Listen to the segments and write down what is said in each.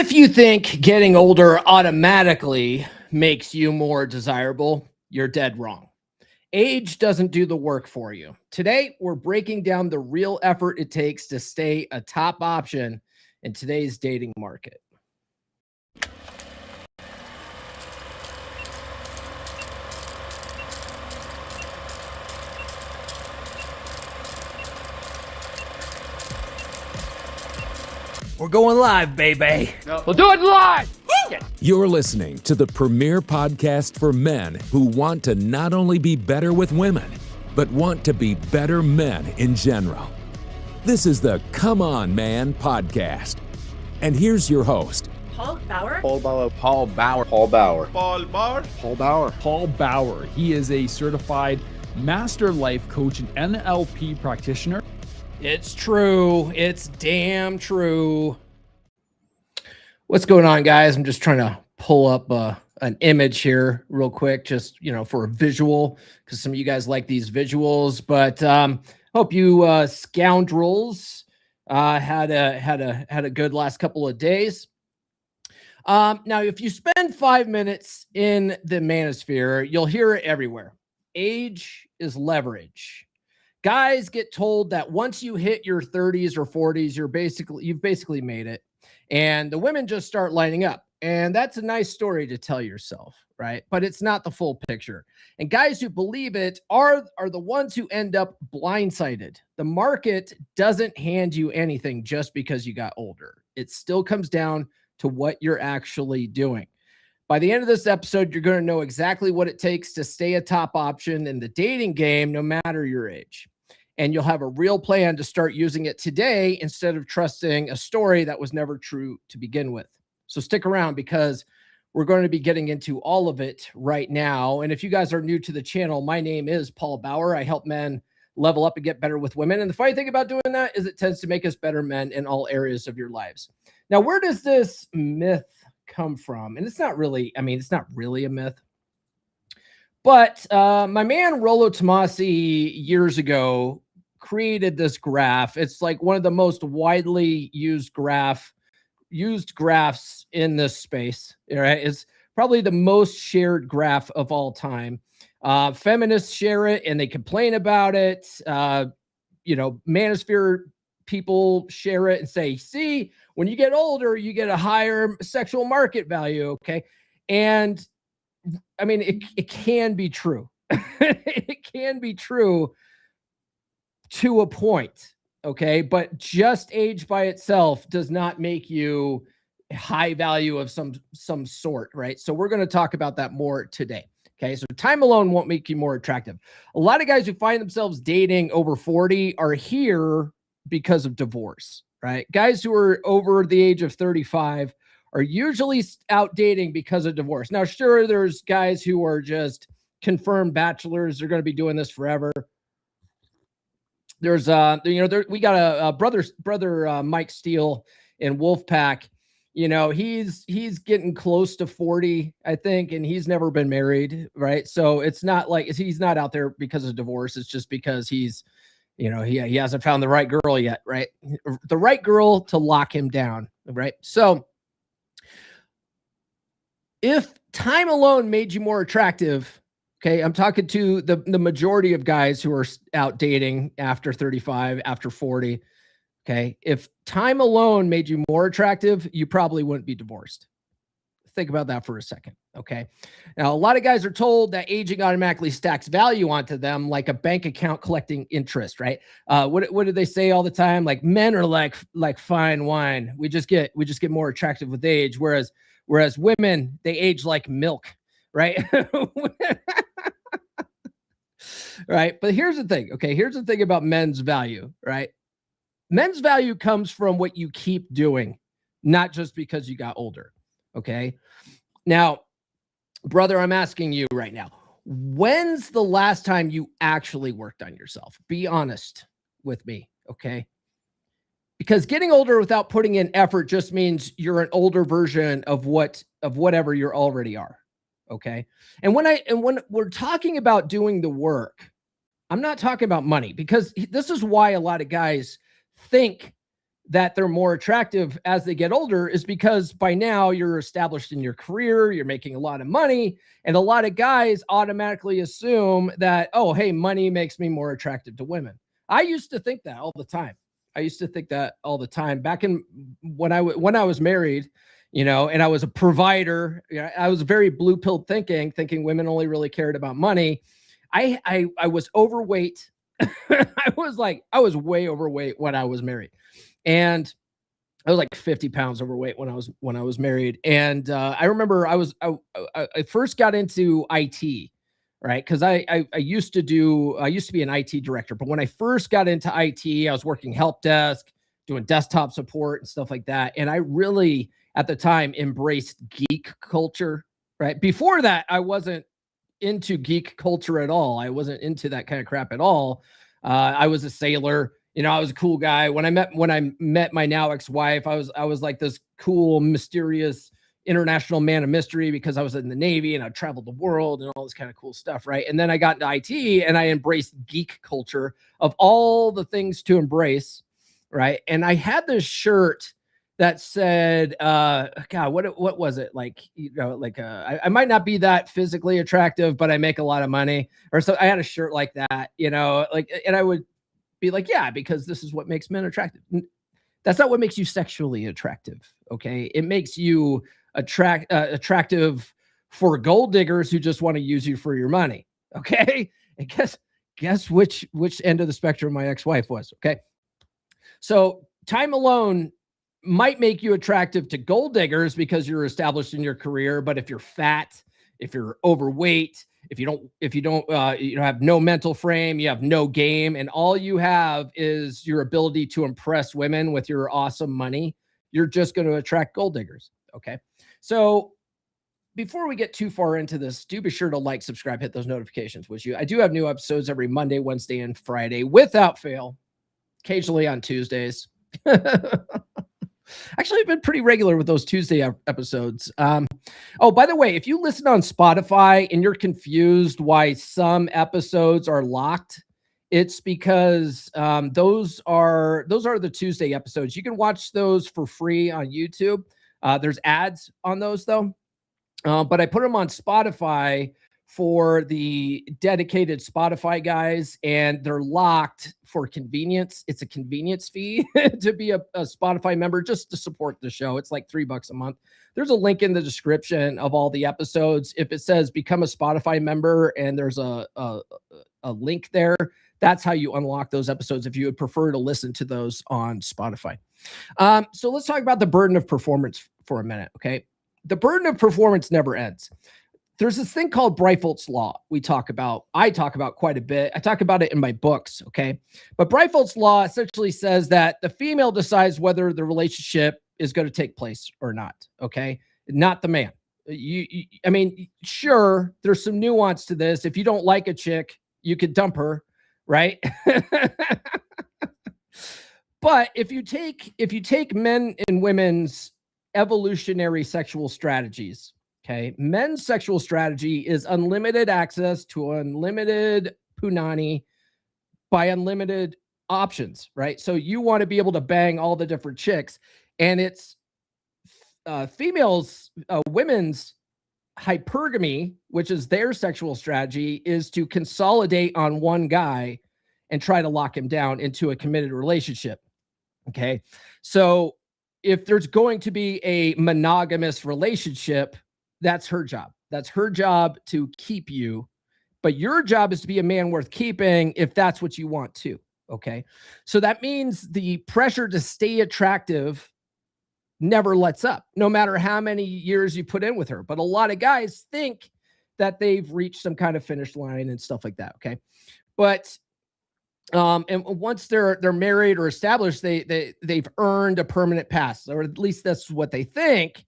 If you think getting older automatically makes you more desirable, you're dead wrong. Age doesn't do the work for you. Today, we're breaking down the real effort it takes to stay a top option in today's dating market. We're going live, baby. No. We'll do it live. You're listening to the premier podcast for men who want to not only be better with women, but want to be better men in general. This is the Come On Man podcast. And here's your host, Paul Bauer. Paul Bauer. Paul Bauer. Paul Bauer. Paul Bauer. Paul Bauer. Paul Bauer. He is a certified master life coach and NLP practitioner. It's true. It's damn true. What's going on, guys? I'm just trying to pull up an image here real quick, just, for a visual, because some of you guys like these visuals. But hope you scoundrels had a good last couple of days. Now, if you spend 5 minutes in the Manosphere, you'll hear it everywhere. Age is leverage. Guys get told that once you hit your 30s or 40s, you've basically made it. And the women just start lining up. And that's a nice story to tell yourself, right? But it's not the full picture. And guys who believe it are the ones who end up blindsided. The market doesn't hand you anything just because you got older. It still comes down to what you're actually doing. By the end of this episode, you're going to know exactly what it takes to stay a top option in the dating game, no matter your age. And you'll have a real plan to start using it today instead of trusting a story that was never true to begin with. So stick around, because we're going to be getting into all of it right now. And if you guys are new to the channel, my name is Paul Bauer. I help men level up and get better with women. And the funny thing about doing that is it tends to make us better men in all areas of your lives. Now, where does this myth come from? And it's not really a myth. But my man Rolo Tomasi years ago created this graph. It's like one of the most widely used graphs in this space. Right? It's probably the most shared graph of all time. Feminists share it and they complain about it. Manosphere people share it and say, see, when you get older, you get a higher sexual market value. Okay. And I mean, it can be true. It can be true to a point. Okay. But just age by itself does not make you high value of some sort. Right. So we're going to talk about that more today. Okay. So time alone won't make you more attractive. A lot of guys who find themselves dating over 40 are here because of divorce, right? Guys who are over the age of 35 are usually out dating because of divorce. Now, sure, there's guys who are just confirmed bachelors. They're going to be doing this forever. There's, we got a brother Mike Steele in Wolfpack. He's getting close to 40, I think, and he's never been married, right? So it's not like he's not out there because of divorce. It's just because he's, he hasn't found the right girl yet, right? The right girl to lock him down, right? So if time alone made you more attractive, okay, I'm talking to the majority of guys who are out dating after 35, after 40, okay? If time alone made you more attractive, you probably wouldn't be divorced. Think about that for a second, okay? Now, a lot of guys are told that aging automatically stacks value onto them like a bank account collecting interest, right? What do they say all the time? Like, men are like fine wine. We just get more attractive with age, whereas women, they age like milk, right? Right? But here's the thing, okay? Here's the thing about men's value, right? Men's value comes from what you keep doing, not just because you got older, okay? Now, brother, I'm asking you right now, when's the last time you actually worked on yourself? Be honest with me, okay? Because getting older without putting in effort just means you're an older version of whatever you already are, okay? And when we're talking about doing the work, I'm not talking about money, because this is why a lot of guys think that they're more attractive as they get older is because by now you're established in your career, you're making a lot of money, and a lot of guys automatically assume that, oh, hey, money makes me more attractive to women. I used to think that all the time. Back in when I was married, and I was a provider. I was very blue pill thinking women only really cared about money. I was overweight. I was way overweight when I was married. And I was like 50 pounds overweight when I was married. And I remember I first got into IT, right? Because I used to be an IT director. But when I first got into IT, I was working help desk, doing desktop support and stuff like that. And I really, at the time, embraced geek culture, right? Before that, I wasn't into geek culture at all. I wasn't into that kind of crap at all. I was a sailor. I was a cool guy. When I met my now ex-wife, I was like this cool, mysterious international man of mystery because I was in the Navy and I traveled the world and all this kind of cool stuff, right? And then I got into IT and I embraced geek culture of all the things to embrace, right? And I had this shirt that said, God, what was it? Like, I might not be that physically attractive, but I make a lot of money. Or so I had a shirt like that, and I would be like, yeah, because this is what makes men attractive. That's not what makes you sexually attractive. Okay. It makes you attractive for gold diggers who just want to use you for your money. Okay. And guess which end of the spectrum my ex-wife was. Okay. So time alone might make you attractive to gold diggers because you're established in your career. But if you're fat, if you're overweight, if you don't have no mental frame, you have no game, and all you have is your ability to impress women with your awesome money, you're just going to attract gold diggers. Okay. So before we get too far into this, do be sure to like, subscribe, hit those notifications, would you? I do have new episodes every Monday, Wednesday, and Friday without fail, occasionally on Tuesdays. Actually, I've been pretty regular with those Tuesday episodes. Oh, by the way, if you listen on Spotify and you're confused why some episodes are locked, it's because those are the Tuesday episodes. You can watch those for free on YouTube. There's ads on those though, but I put them on Spotify for the dedicated Spotify guys, and they're locked for convenience. It's a convenience fee to be a Spotify member just to support the show. It's like $3 a month. There's a link in the description of all the episodes. If it says become a Spotify member and there's a link there, that's how you unlock those episodes if you would prefer to listen to those on Spotify. So let's talk about the burden of performance for a minute. Okay. The burden of performance never ends. There's this thing called Briffault's law I talk about quite a bit. I talk about it in my books, okay? But Briffault's law essentially says that the female decides whether the relationship is going to take place or not, okay? Not the man. I mean, sure, there's some nuance to this. If you don't like a chick, you could dump her, right? But if you take men and women's evolutionary sexual strategies, okay, men's sexual strategy is unlimited access to unlimited punani by unlimited options, right? So you want to be able to bang all the different chicks, and it's women's hypergamy, which is their sexual strategy, is to consolidate on one guy and try to lock him down into a committed relationship. Okay. So if there's going to be a monogamous relationship, that's her job. That's her job to keep you. But your job is to be a man worth keeping if that's what you want to. Okay. So that means the pressure to stay attractive never lets up, no matter how many years you put in with her. But a lot of guys think that they've reached some kind of finish line and stuff like that. Okay. But and once they're married or established, they've earned a permanent pass, or at least that's what they think.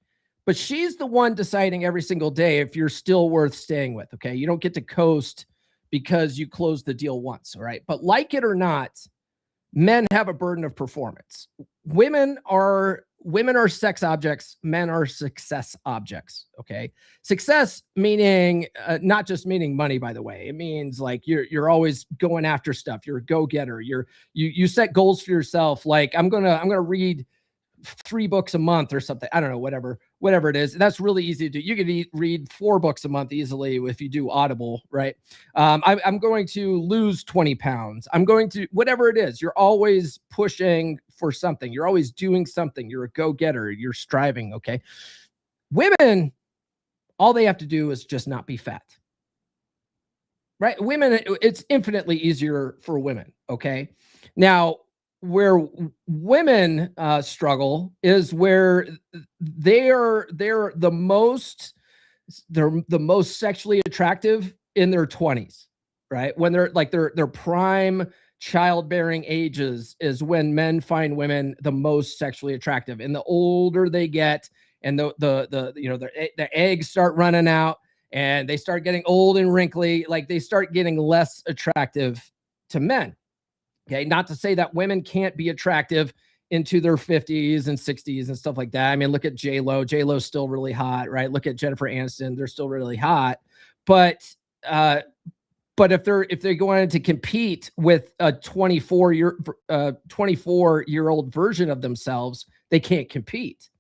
But she's the one deciding every single day if you're still worth staying with. Okay. You don't get to coast because you closed the deal once. All right. But like it or not, men have a burden of performance. Women are women are sex objects, men are success objects. Okay. Success meaning, not just meaning money, by the way. It means like you're always going after stuff. You're a go-getter. You set goals for yourself. Like I'm going to read 3 books a month or something. I don't know, whatever it is. That's really easy to do. You can read 4 books a month easily if you do Audible, right? I'm going to lose 20 pounds. I'm going to, whatever it is, you're always pushing for something. You're always doing something. You're a go-getter. You're striving. Okay. Women, all they have to do is just not be fat, right? Women, it's infinitely easier for women. Okay. Now, where women struggle is where they're the most sexually attractive in their 20s, right? When they're like their prime childbearing ages is when men find women the most sexually attractive. And the older they get, and the eggs start running out, and they start getting old and wrinkly, like they start getting less attractive to men. Okay, not to say that women can't be attractive into their 50s and 60s and stuff like that. I mean, look at J-Lo. J-Lo's still really hot, right? Look at Jennifer Aniston. They're still really hot. But if they're going to compete with a 24-year-old version of themselves, they can't compete.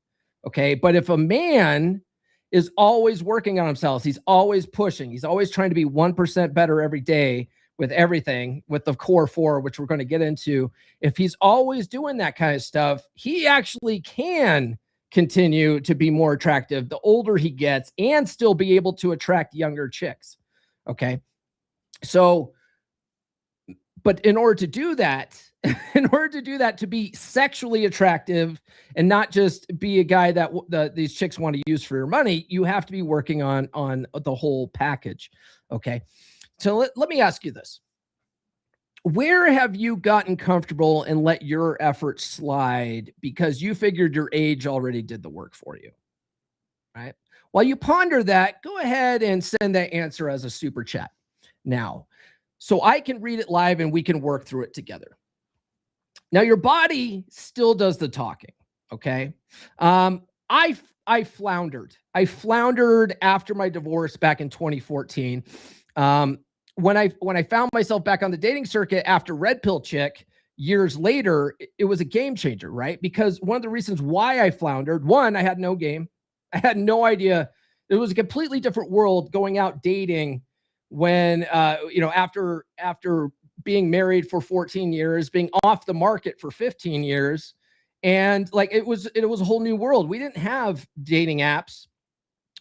Okay, but if a man is always working on himself, he's always pushing, he's always trying to be 1% better every day, with everything, with the core 4, which we're going to get into, if he's always doing that kind of stuff, he actually can continue to be more attractive the older he gets and still be able to attract younger chicks. Okay. So, but in order to do that, to be sexually attractive and not just be a guy that these chicks want to use for your money, you have to be working on the whole package. Okay. So let me ask you this. Where have you gotten comfortable and let your efforts slide because you figured your age already did the work for you? Right? While you ponder that, go ahead and send that answer as a super chat now, so I can read it live and we can work through it together. Now, your body still does the talking. Okay. I floundered. I floundered after my divorce back in 2014. When I found myself back on the dating circuit after Red Pill Chick years later, it was a game changer, right? Because one of the reasons why I floundered, one, I had no game. I had no idea. It was a completely different world going out dating when, after being married for 14 years, being off the market for 15 years. And like, it was a whole new world. We didn't have dating apps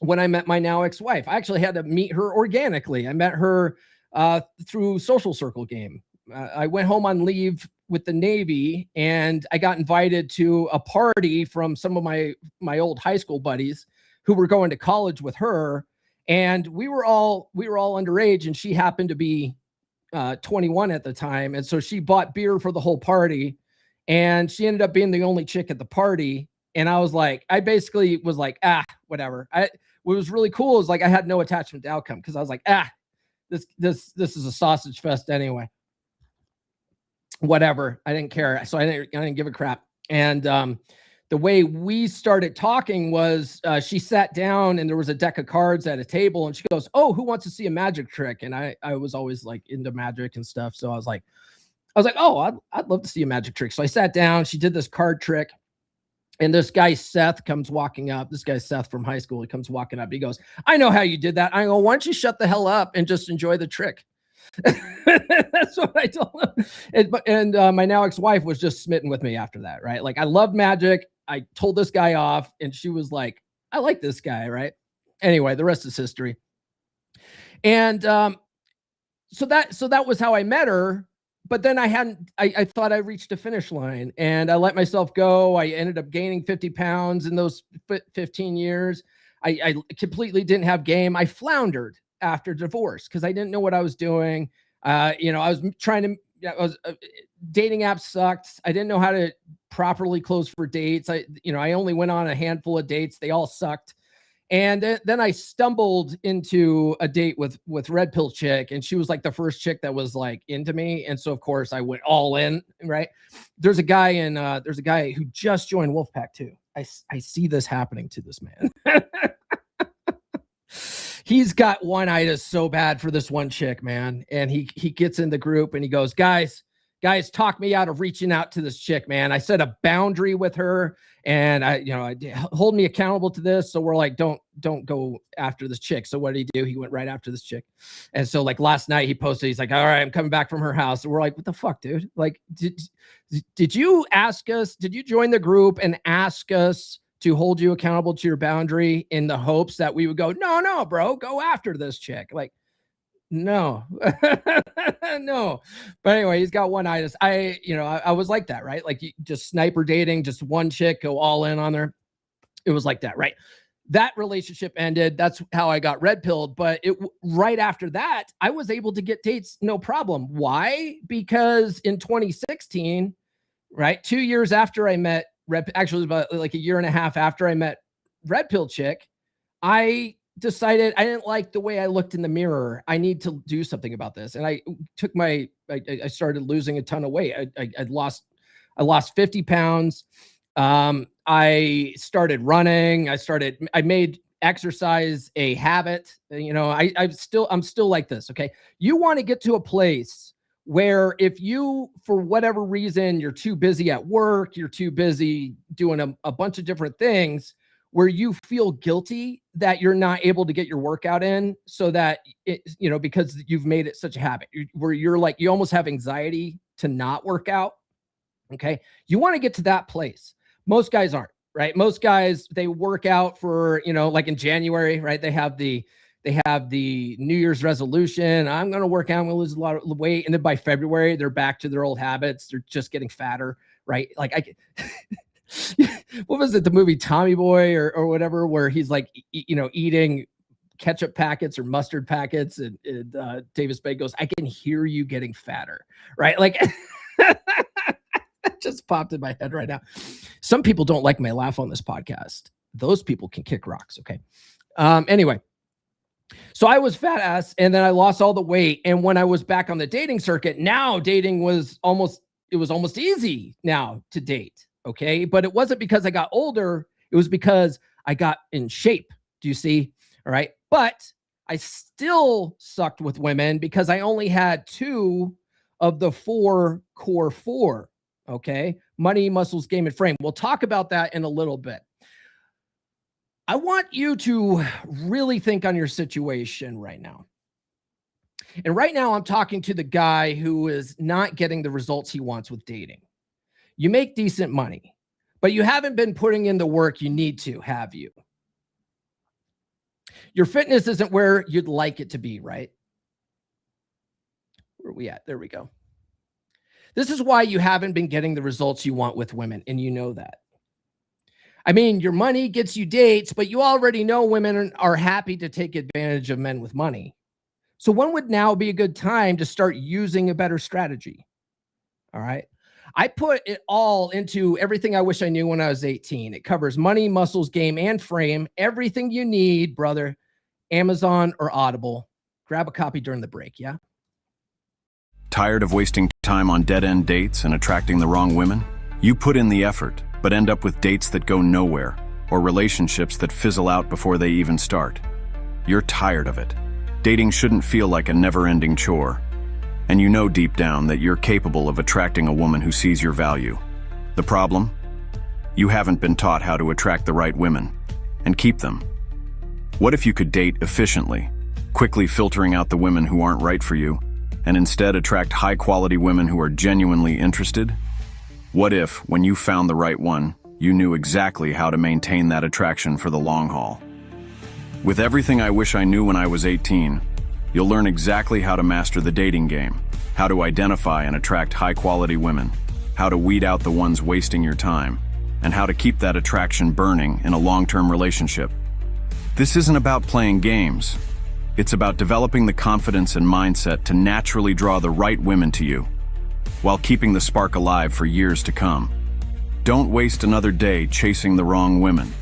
when I met my now ex-wife. I actually had to meet her organically. I met her through Social Circle game. I went home on leave with the Navy, and I got invited to a party from some of my old high school buddies who were going to college with her. And we were all underage, and she happened to be 21 at the time. And so she bought beer for the whole party, and she ended up being the only chick at the party. And I basically was like, whatever. What was really cool is like, I had no attachment to outcome, because I was like, this is a sausage fest anyway. Whatever. I didn't care. So I didn't give a crap. And the way we started talking was she sat down and there was a deck of cards at a table, and she goes, "Oh, who wants to see a magic trick?" And I was always like into magic and stuff. So I was like, oh, I'd love to see a magic trick. So I sat down, she did this card trick. And this guy, Seth, comes walking up. This guy, Seth from high school, he comes walking up. He goes, "I know how you did that." I go, "Why don't you shut the hell up and just enjoy the trick?" That's what I told him. And my now ex-wife was just smitten with me after that, right? Like, I loved magic. I told this guy off, and she was like, "I like this guy," right? Anyway, the rest is history. And so that was how I met her. But then I thought I reached a finish line, and I let myself go. I ended up gaining 50 pounds in those 15 years. I completely didn't have game. I floundered after divorce because I didn't know what I was doing. I was dating apps sucked. I didn't know how to properly close for dates. I only went on a handful of dates. They all sucked. And then I stumbled into a date with Red Pill Chick, and she was like the first chick that was like into me. And so of course I went all in, right? There's a guy who just joined Wolfpack too. I see this happening to this man. He's got one-itis so bad for this one chick, man. And he gets in the group and he goes, guys, talk me out of reaching out to this chick, man. I set a boundary with her and I hold me accountable to this. So we're like, don't go after this chick. So what did he do? He went right after this chick. And so like last night he posted, he's like, all right, I'm coming back from her house. And we're like, what the fuck, dude? Like, did you ask us? Did you join the group and ask us to hold you accountable to your boundary in the hopes that we would go, no, bro, go after this chick? Like, no, no. But anyway, he's got one-itis. I was like that, right? Like, you just sniper dating, just one chick, go all in on her. It was like that, right? That relationship ended. That's how I got red pilled. But right after that, I was able to get dates, no problem. Why? Because in 2016, right, 2 years after I met actually about like a year and a half after I met red pill chick, I decided I didn't like the way I looked in the mirror. I need to do something about this. And I took I started losing a ton of weight. I lost 50 pounds. I started running. I made exercise a habit. I'm still like this. Okay. You want to get to a place where if you, for whatever reason, you're too busy at work, you're too busy doing a bunch of different things, where you feel guilty that you're not able to get your workout in, so that because you've made it such a habit where you're like, you almost have anxiety to not work out. Okay. You want to get to that place. Most guys aren't, right? Most guys, they work out for, like in January, right? They have the New Year's resolution. I'm going to work out. I'm going to lose a lot of weight. And then by February, they're back to their old habits. They're just getting fatter, right? Like what was it? The movie Tommy Boy or whatever, where he's like, eating ketchup packets or mustard packets. And Davis Spade goes, I can hear you getting fatter, right? Like that just popped in my head right now. Some people don't like my laugh on this podcast. Those people can kick rocks. Okay. Anyway. So I was fat ass and then I lost all the weight. And when I was back on the dating circuit, now dating was almost easy now to date. Okay. But it wasn't because I got older. It was because I got in shape. Do you see? All right. But I still sucked with women because I only had 2 of the 4 core 4. Okay. Money, muscles, game, and frame. We'll talk about that in a little bit. I want you to really think on your situation right now. And right now I'm talking to the guy who is not getting the results he wants with dating. You make decent money, but you haven't been putting in the work you need to, have you? Your fitness isn't where you'd like it to be, right? Where are we at? There we go. This is why you haven't been getting the results you want with women, and you know that. I mean, your money gets you dates, but you already know women are happy to take advantage of men with money. So when would now be a good time to start using a better strategy? All right. I put it all into everything I wish I knew when I was 18. It covers money, muscles, game, and frame. Everything you need, brother. Amazon or Audible. Grab a copy during the break, yeah? Tired of wasting time on dead-end dates and attracting the wrong women? You put in the effort, but end up with dates that go nowhere, or relationships that fizzle out before they even start. You're tired of it. Dating shouldn't feel like a never-ending chore. And you know deep down that you're capable of attracting a woman who sees your value. The problem? You haven't been taught how to attract the right women and keep them. What if you could date efficiently, quickly filtering out the women who aren't right for you, and instead attract high-quality women who are genuinely interested? What if, when you found the right one, you knew exactly how to maintain that attraction for the long haul? With everything I wish I knew when I was 18, you'll learn exactly how to master the dating game, how to identify and attract high-quality women, how to weed out the ones wasting your time, and how to keep that attraction burning in a long-term relationship. This isn't about playing games. It's about developing the confidence and mindset to naturally draw the right women to you, while keeping the spark alive for years to come. Don't waste another day chasing the wrong women.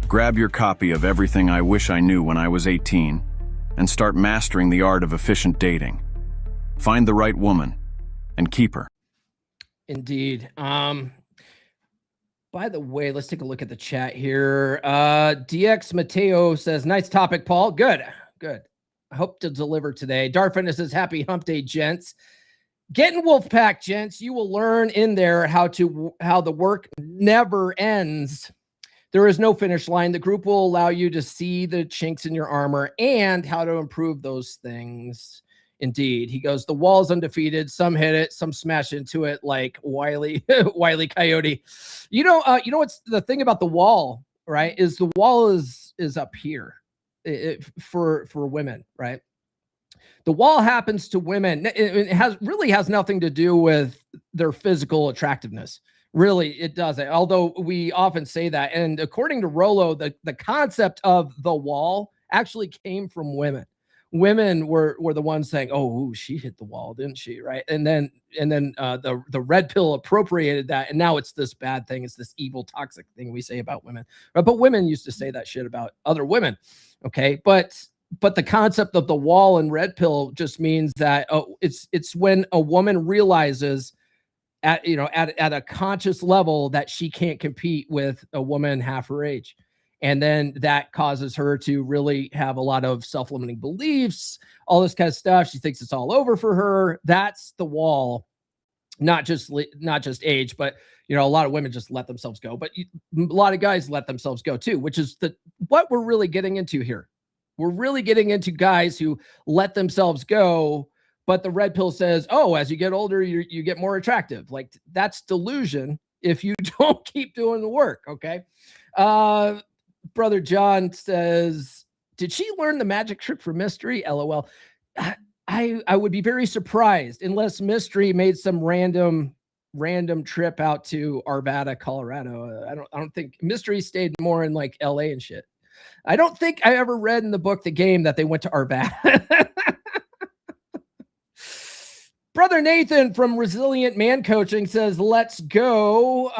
Grab your copy of Everything I Wish I Knew When I Was 18 and start mastering the art of efficient dating. Find the right woman and keep her. Indeed. By the way, let's take a look at the chat here. DX Mateo says, nice topic, Paul. Good. I hope to deliver today. Darfin says, happy hump day, gents. Get in Wolfpack, gents. You will learn in there how the work never ends. There is no finish line. The group will allow you to see the chinks in your armor and how to improve those things. Indeed. He goes, the wall's undefeated. Some hit it, some smash into it like Wile E. Coyote. You know what's the thing about the wall, right? Is the wall is up here for women, right? The wall happens to women. It really has nothing to do with their physical attractiveness. Really, it doesn't. Although we often say that. And according to Rolo, the concept of the wall actually came from women. Women were the ones saying, "Oh, she hit the wall, didn't she?" Right? And then the red pill appropriated that, and now it's this bad thing. It's this evil, toxic thing we say about women. Right? But women used to say that shit about other women. Okay, but the concept of the wall and red pill just means that it's when a woman realizes at a conscious level that she can't compete with a woman half her age. And then that causes her to really have a lot of self-limiting beliefs, all this kind of stuff. She thinks it's all over for her. That's the wall, not just age, but a lot of women just let themselves go. But a lot of guys let themselves go too, which is what we're really getting into here. We're really getting into guys who let themselves go, but the red pill says, oh, as you get older, you get more attractive. Like, that's delusion if you don't keep doing the work, okay? Brother John says, did she learn the magic trick for Mystery? LOL. I would be very surprised unless Mystery made some random trip out to Arvada, Colorado. I don't think Mystery stayed more in like LA and shit. I don't think I ever read in the book, The Game, that they went to Arvada. Brother Nathan from Resilient Man Coaching says, let's go.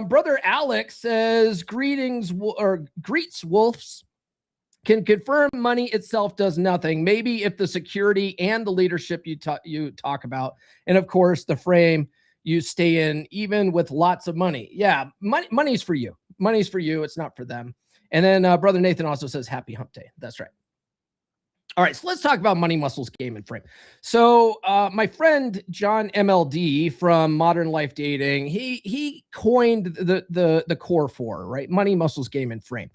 Brother Alex says, greets wolves. Can confirm money itself does nothing. Maybe if the security and the leadership you talk about, and of course the frame you stay in, even with lots of money. Yeah, money's for you. Money's for you. It's not for them. And then Brother Nathan also says, happy hump day. That's right. All right, so let's talk about money, muscles, game, and frame. So my friend John MLD from Modern Life Dating, he coined the core four, right? Money, muscles, game, and frame.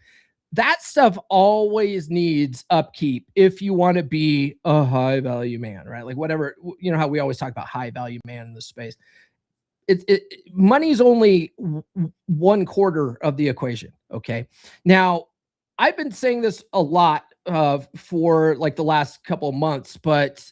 That stuff always needs upkeep if you want to be a high value man, right? Like whatever, how we always talk about high value man in this space. Money's only 1/4 of the equation. Okay. Now, I've been saying this a lot for like the last couple of months, but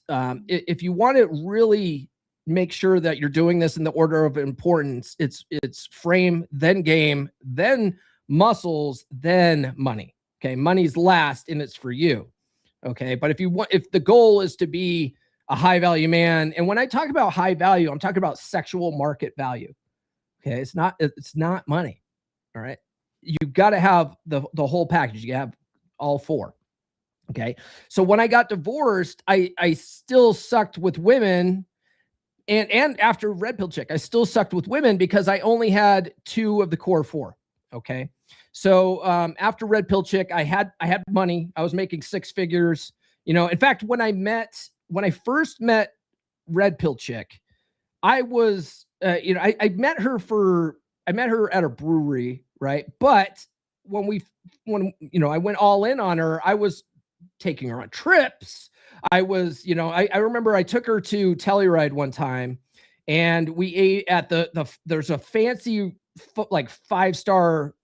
if you want to really make sure that you're doing this in the order of importance, it's frame, then game, then muscles, then money. Okay. Money's last and it's for you. Okay. But if the goal is to be a high value man, and when I talk about high value, I'm talking about sexual market value. Okay. It's not money. All right. You've got to have the whole package. You have all four. Okay. So when I got divorced, I still sucked with women, and after Red Pill Chick, I still sucked with women because I only had 2 of the core 4. Okay. So after Red Pill Chick, I had money. I was making 6 figures. In fact, when I first met Red Pill Chick, I was I met her at a brewery, right? But when I went all in on her, I was taking her on trips. I was, I remember I took her to Telluride one time, and we ate at there's a fancy like 5-star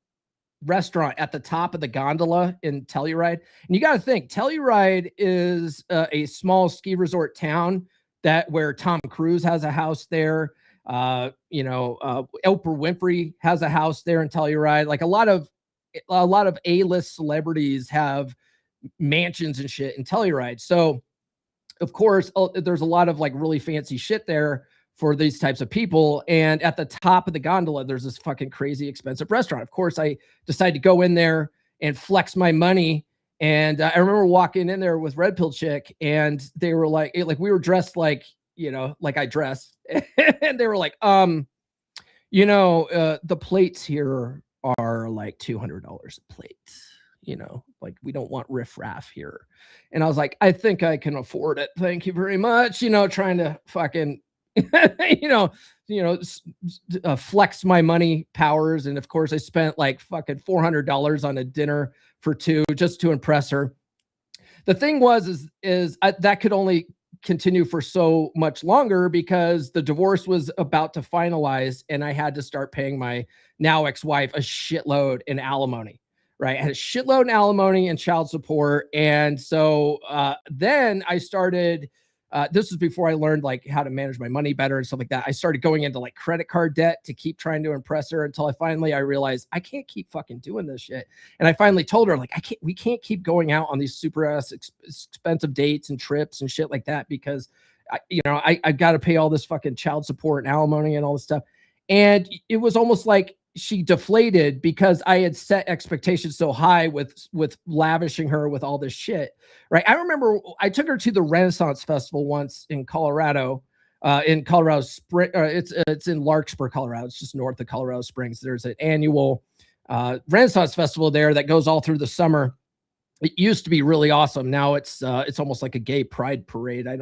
restaurant at the top of the gondola in Telluride. And you got to think, Telluride is a small ski resort town where Tom Cruise has a house there. Oprah Winfrey has a house there in Telluride. Like a lot of A-list celebrities have mansions and shit in Telluride. So of course there's a lot of like really fancy shit there for these types of people. And at the top of the gondola, there's this fucking crazy expensive restaurant. Of course, I decided to go in there and flex my money. And I remember walking in there with Red Pill Chick, and they were like we were dressed like I dress. And they were like, The plates here are like $200 a plate. Like we don't want riffraff here. And I was like, I think I can afford it. Thank you very much. Trying to fucking, flex my money powers. And of course I spent like fucking $400 on a dinner for two just to impress her. The thing was, that could only continue for so much longer because the divorce was about to finalize and I had to start paying my now ex-wife a shitload in alimony, right? I had a shitload in alimony and child support. And so then I started, this was before I learned like how to manage my money better and stuff like that. I started going into like credit card debt to keep trying to impress her until I realized I can't keep fucking doing this shit. And I finally told her like, we can't keep going out on these super expensive dates and trips and shit like that because I got to pay all this fucking child support and alimony and all this stuff. And it was almost like she deflated because I had set expectations so high with lavishing her with all this shit, right? I remember I took her to the Renaissance Festival once in Colorado, in Colorado Spring. It's in Larkspur, Colorado. It's just north of Colorado Springs. There's an annual Renaissance Festival there that goes all through the summer. It used to be really awesome. Now it's almost like a gay pride parade. I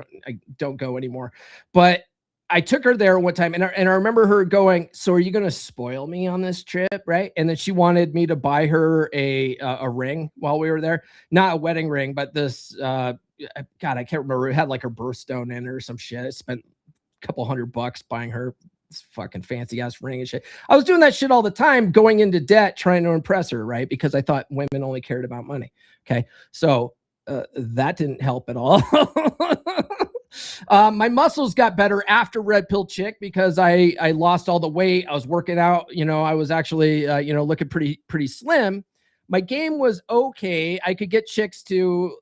don't go anymore, but I took her there one time and I remember her going, so are you going to spoil me on this trip? Right. And then she wanted me to buy her a ring while we were there, not a wedding ring, but this, God, I can't remember. It had like her birthstone in it or some shit. I spent a couple $100 buying her this fucking fancy ass ring and shit. I was doing that shit all the time, going into debt, trying to impress her. Right. Because I thought women only cared about money. Okay. So that didn't help at all. My muscles got better after Red Pill Chick because I lost all the weight. I was working out, I was actually, looking pretty slim. My game was okay. I could get chicks to,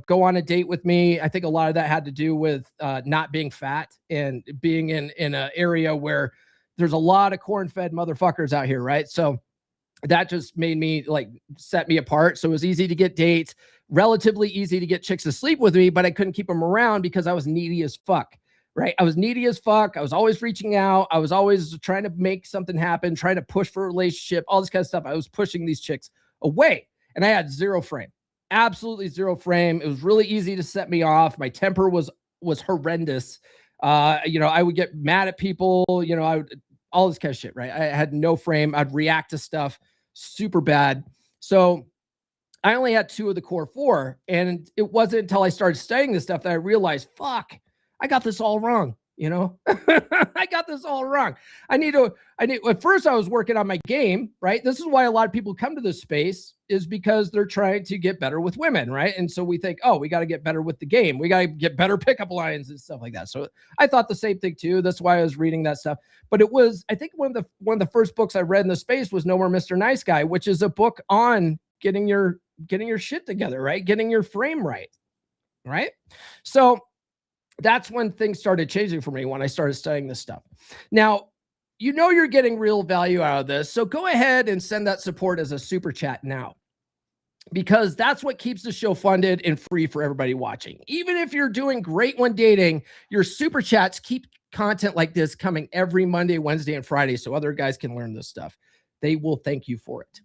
go on a date with me. I think a lot of that had to do with not being fat and being in an area where there's a lot of corn-fed motherfuckers out here, right? So that just made me set me apart. So it was easy to get dates, relatively easy to get chicks to sleep with me, but I couldn't keep them around because I was needy as fuck, right? I was needy as fuck. I was always reaching out. I was always trying to make something happen, trying to push for a relationship, all this kind of stuff. I was pushing these chicks away and I had zero frame, absolutely zero frame. It was really easy to set me off. My temper was horrendous. I would get mad at people, all this kind of shit, right? I had no frame. I'd react to stuff super bad. So I only had 2 of the core 4. And it wasn't until I started studying this stuff that I realized, fuck, I got this all wrong. I got this all wrong. At first I was working on my game, right? This is why a lot of people come to this space is because they're trying to get better with women, right? And so we think, oh, we got to get better with the game. We got to get better pickup lines and stuff like that. So I thought the same thing too. That's why I was reading that stuff. But it was, I think one of the first books I read in the space was No More Mr. Nice Guy, which is a book on getting your shit together, right? Getting your frame right. So that's when things started changing for me, when I started studying this stuff. Now, you're getting real value out of this. So go ahead and send that support as a super chat now, because that's what keeps the show funded and free for everybody watching. Even if you're doing great when dating, your super chats keep content like this coming every Monday, Wednesday, and Friday so other guys can learn this stuff. They will thank you for it.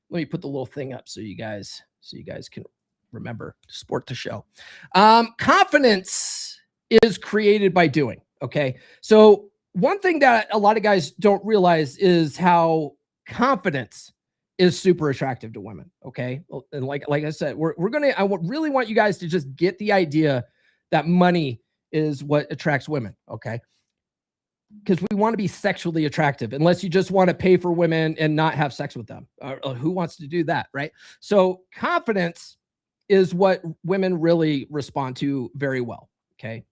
Let me put the little thing up so you guys can remember to support the show. Confidence is created by doing. Okay. So one thing that a lot of guys don't realize is how confidence is super attractive to women. Okay. And like I said, I really want you guys to just get the idea that money is what attracts women. Okay. Because we want to be sexually attractive, unless you just want to pay for women and not have sex with them. Who wants to do that? Right. So confidence is what women really respond to very well. Okay.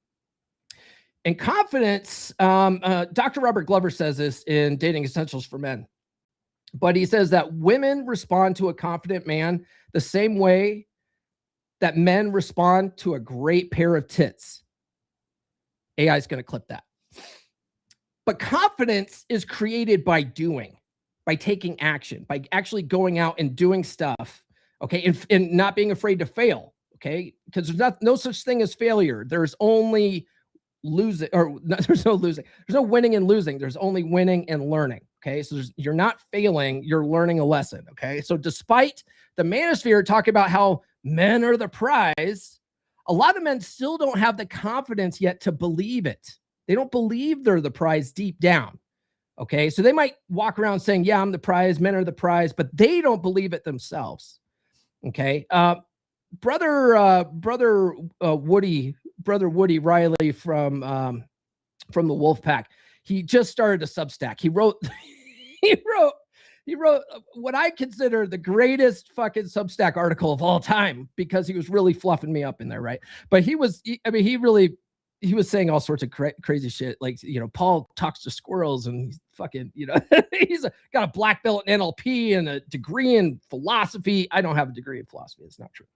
And confidence, Dr. Robert Glover says this in Dating Essentials for Men, but he says that women respond to a confident man the same way that men respond to a great pair of tits. AI is going to clip that. But confidence is created by doing, by taking action, by actually going out and doing stuff, okay, and not being afraid to fail, okay, because there's no such thing as failure. There's only losing, or no, there's no losing. There's no winning and losing. There's only winning and learning. Okay. So you're not failing, you're learning a lesson. Okay. So despite the Manosphere talking about how men are the prize, a lot of men still don't have the confidence yet to believe it. They don't believe they're the prize deep down. Okay. So they might walk around saying, yeah, I'm the prize, men are the prize, but they don't believe it themselves. Okay. Brother Woody Riley from the Wolf Pack, he just started a Substack. He wrote what I consider the greatest fucking Substack article of all time, because he was really fluffing me up in there, right? But he was saying all sorts of crazy shit, like, Paul talks to squirrels, and he's fucking, he's got a black belt in NLP and a degree in philosophy. I don't have a degree in philosophy. It's not true.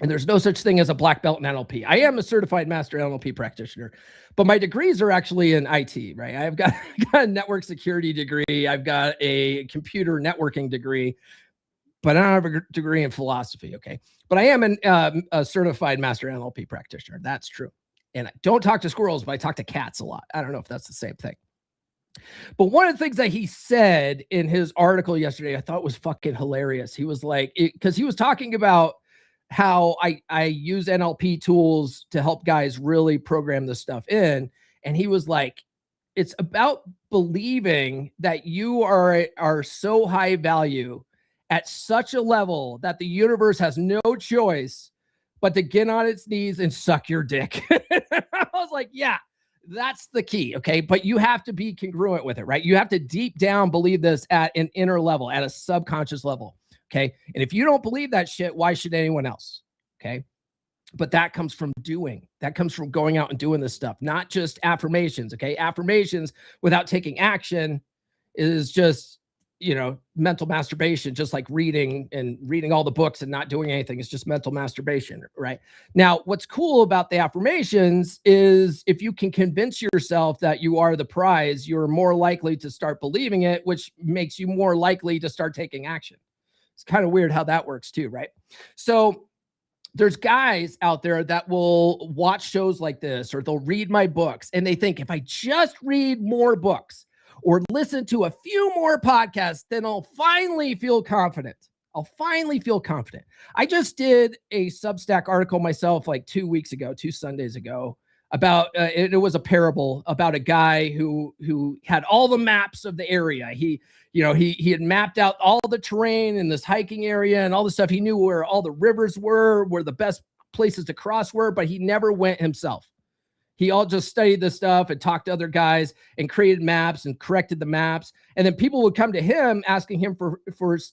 And there's no such thing as a black belt in NLP. I am a certified master NLP practitioner, but my degrees are actually in IT, right? I've got a network security degree. I've got a computer networking degree, but I don't have a degree in philosophy, okay? But I am a certified master NLP practitioner. That's true. And I don't talk to squirrels, but I talk to cats a lot. I don't know if that's the same thing. But one of the things that he said in his article yesterday, I thought was fucking hilarious. He was like, because he was talking about how I use NLP tools to help guys really program this stuff in. And he was like, it's about believing that you are so high value at such a level that the universe has no choice but to get on its knees and suck your dick. I was like, yeah, that's the key. Okay. But you have to be congruent with it, right? You have to deep down believe this at an inner level, at a subconscious level. Okay. And if you don't believe that shit, why should anyone else? Okay. But that comes from doing. That comes from going out and doing this stuff, not just affirmations. Okay. Affirmations without taking action is just, mental masturbation, just like reading all the books and not doing anything. It's just mental masturbation, right? Now, what's cool about the affirmations is if you can convince yourself that you are the prize, you're more likely to start believing it, which makes you more likely to start taking action. It's kind of weird how that works too, right? So there's guys out there that will watch shows like this, or they'll read my books, and they think if I just read more books or listen to a few more podcasts, then I'll finally feel confident. I just did a Substack article myself like 2 Sundays ago, about it was a parable about a guy who had all the maps of the area. He had mapped out all the terrain in this hiking area and all the stuff. He knew where all the rivers were, where the best places to cross were, but he never went himself. He all just studied this stuff and talked to other guys and created maps and corrected the maps. And then people would come to him asking him for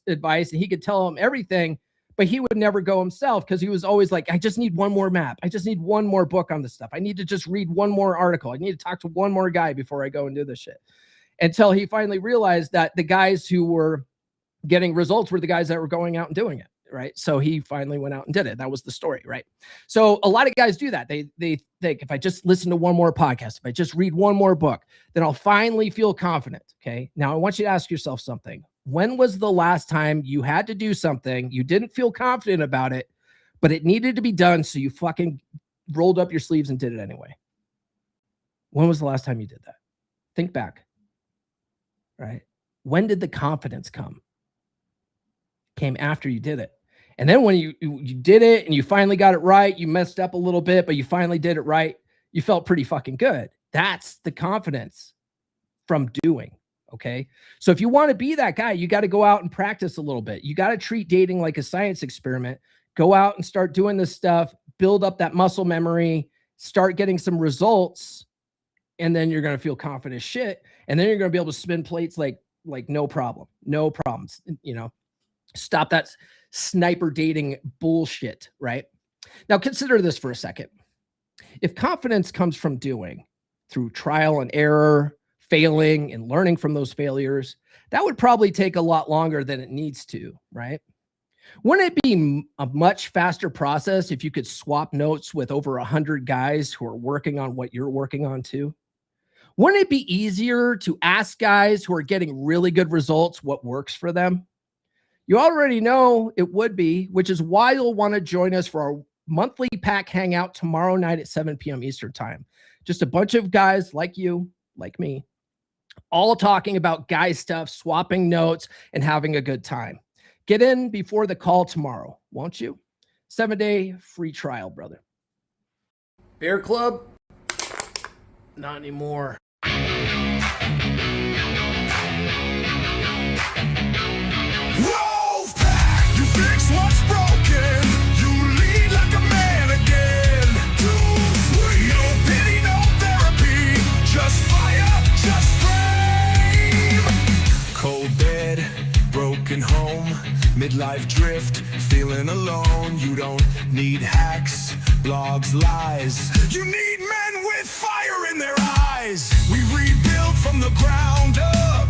advice, and he could tell them everything, but he would never go himself because he was always like, I just need one more map. I just need one more book on this stuff. I need to just read one more article. I need to talk to one more guy before I go and do this shit. Until he finally realized that the guys who were getting results were the guys that were going out and doing it, right? So he finally went out and did it. That was the story, right? So a lot of guys do that. They think, if I just listen to one more podcast, if I just read one more book, then I'll finally feel confident, okay? Now, I want you to ask yourself something. When was the last time you had to do something, you didn't feel confident about it, but it needed to be done, so you fucking rolled up your sleeves and did it anyway? When was the last time you did that? Think back, right? When did the confidence come? Came after you did it. And then when you did it and you finally got it right, you messed up a little bit, but you finally did it right, you felt pretty fucking good. That's the confidence from doing. Okay. So if you want to be that guy, you got to go out and practice a little bit. You got to treat dating like a science experiment. Go out and start doing this stuff, build up that muscle memory, start getting some results, and then you're going to feel confident as shit. And then you're going to be able to spin plates like no problem, no problems, stop that sniper dating bullshit, right? Now consider this for a second. If confidence comes from doing, through trial and error, failing and learning from those failures, that would probably take a lot longer than it needs to, right? Wouldn't it be a much faster process if you could swap notes with over 100 guys who are working on what you're working on too? Wouldn't it be easier to ask guys who are getting really good results what works for them? You already know it would be, which is why you'll want to join us for our monthly pack hangout tomorrow night at 7 p.m. Eastern time. Just a bunch of guys like you, like me, all talking about guy stuff, swapping notes, and having a good time. Get in before the call tomorrow, won't you? 7-day free trial, brother. Bear Club? Not anymore. Wolfpack, you fix what's broken. You lead like a man again. No pity, no therapy. Just fire, just flame. Cold bed, broken home, midlife drift, feeling alone. You don't need hacks, blogs, lies. You need men with fire in their eyes. We rebuild from the ground up.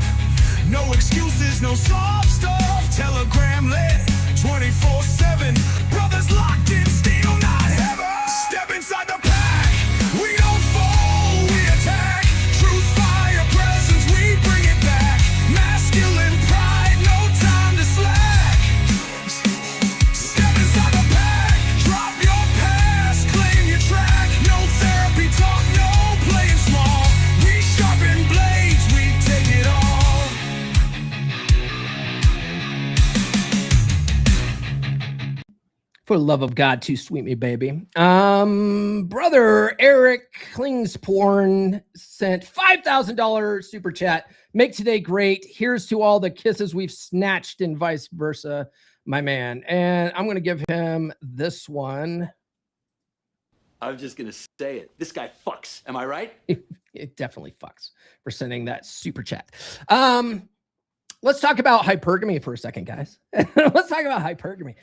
No excuses, no soft stuff. Telegram lit 24/7. Brothers locked in steel, not heaven. Step inside the pack. We don't fall, we attack. Truth, fire, presence, we bring it back. Masculine pride, no time to slack. Step inside the pack. Drop your past, claim your track. No therapy talk, no playing small. We sharpen blades, we take it all. For the love of God, too sweet me, baby. Brother Eric Klingsporn sent $5,000 super chat. Make today great. Here's to all the kisses we've snatched and vice versa, my man. And I'm going to give him this one. I'm just going to say it. This guy fucks. Am I right? It definitely fucks for sending that super chat. Let's talk about hypergamy for a second, guys. Let's talk about hypergamy.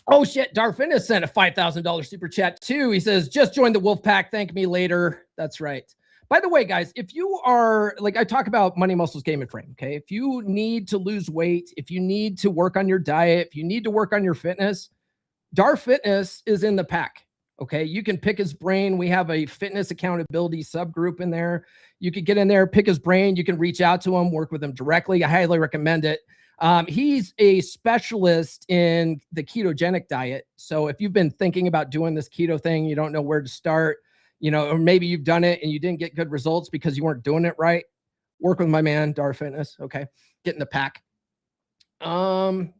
Oh shit, Darfin has sent a $5,000 super chat too. He says, just join the wolf pack. Thank me later. That's right. By the way, guys, if you are, like I talk about money, muscles, game, and frame, okay? If you need to lose weight, if you need to work on your diet, if you need to work on your fitness, Dar Fitness is in the pack, okay? You can pick his brain. We have a fitness accountability subgroup in there. You could get in there, pick his brain. You can reach out to him, work with him directly. I highly recommend it. He's a specialist in the ketogenic diet. So if you've been thinking about doing this keto thing, you don't know where to start, you know, or maybe you've done it and you didn't get good results because you weren't doing it right, work with my man, Dar Fitness. Okay. Get in the pack. And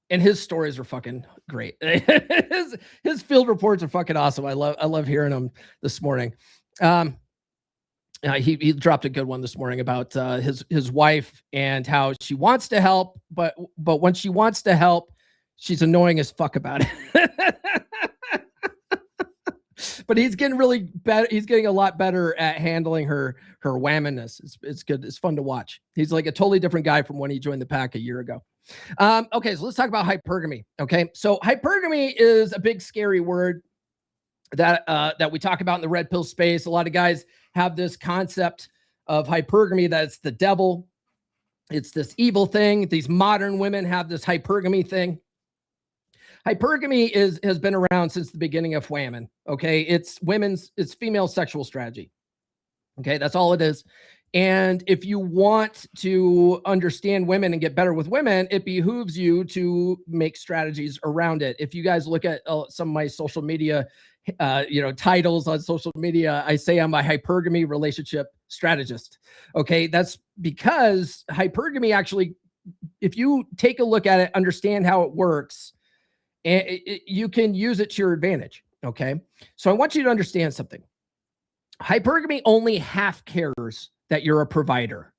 his stories are fucking great. his field reports are fucking awesome. I love hearing them this morning. He dropped a good one this morning about his wife and how she wants to help, but when she wants to help, she's annoying as fuck about it. But he's getting really better. He's getting a lot better at handling her whamminess. It's good. It's fun to watch. He's like a totally different guy from when he joined the pack a year ago. Okay, so let's talk about hypergamy. Okay, so hypergamy is a big scary word that we talk about in the red pill space. A lot of guys have this concept of hypergamy that it's the devil. It's this evil thing. These modern women have this hypergamy thing. Hypergamy has been around since the beginning of whammon. Okay, it's female sexual strategy. Okay, that's all it is. And if you want to understand women and get better with women, it behooves you to make strategies around it. If you guys look at some of my social media, titles on social media, I say I'm a hypergamy relationship strategist. Okay, that's because hypergamy actually, if you take a look at it, understand how it works, and you can use it to your advantage. Okay, so I want you to understand something. Hypergamy only half cares that you're a provider.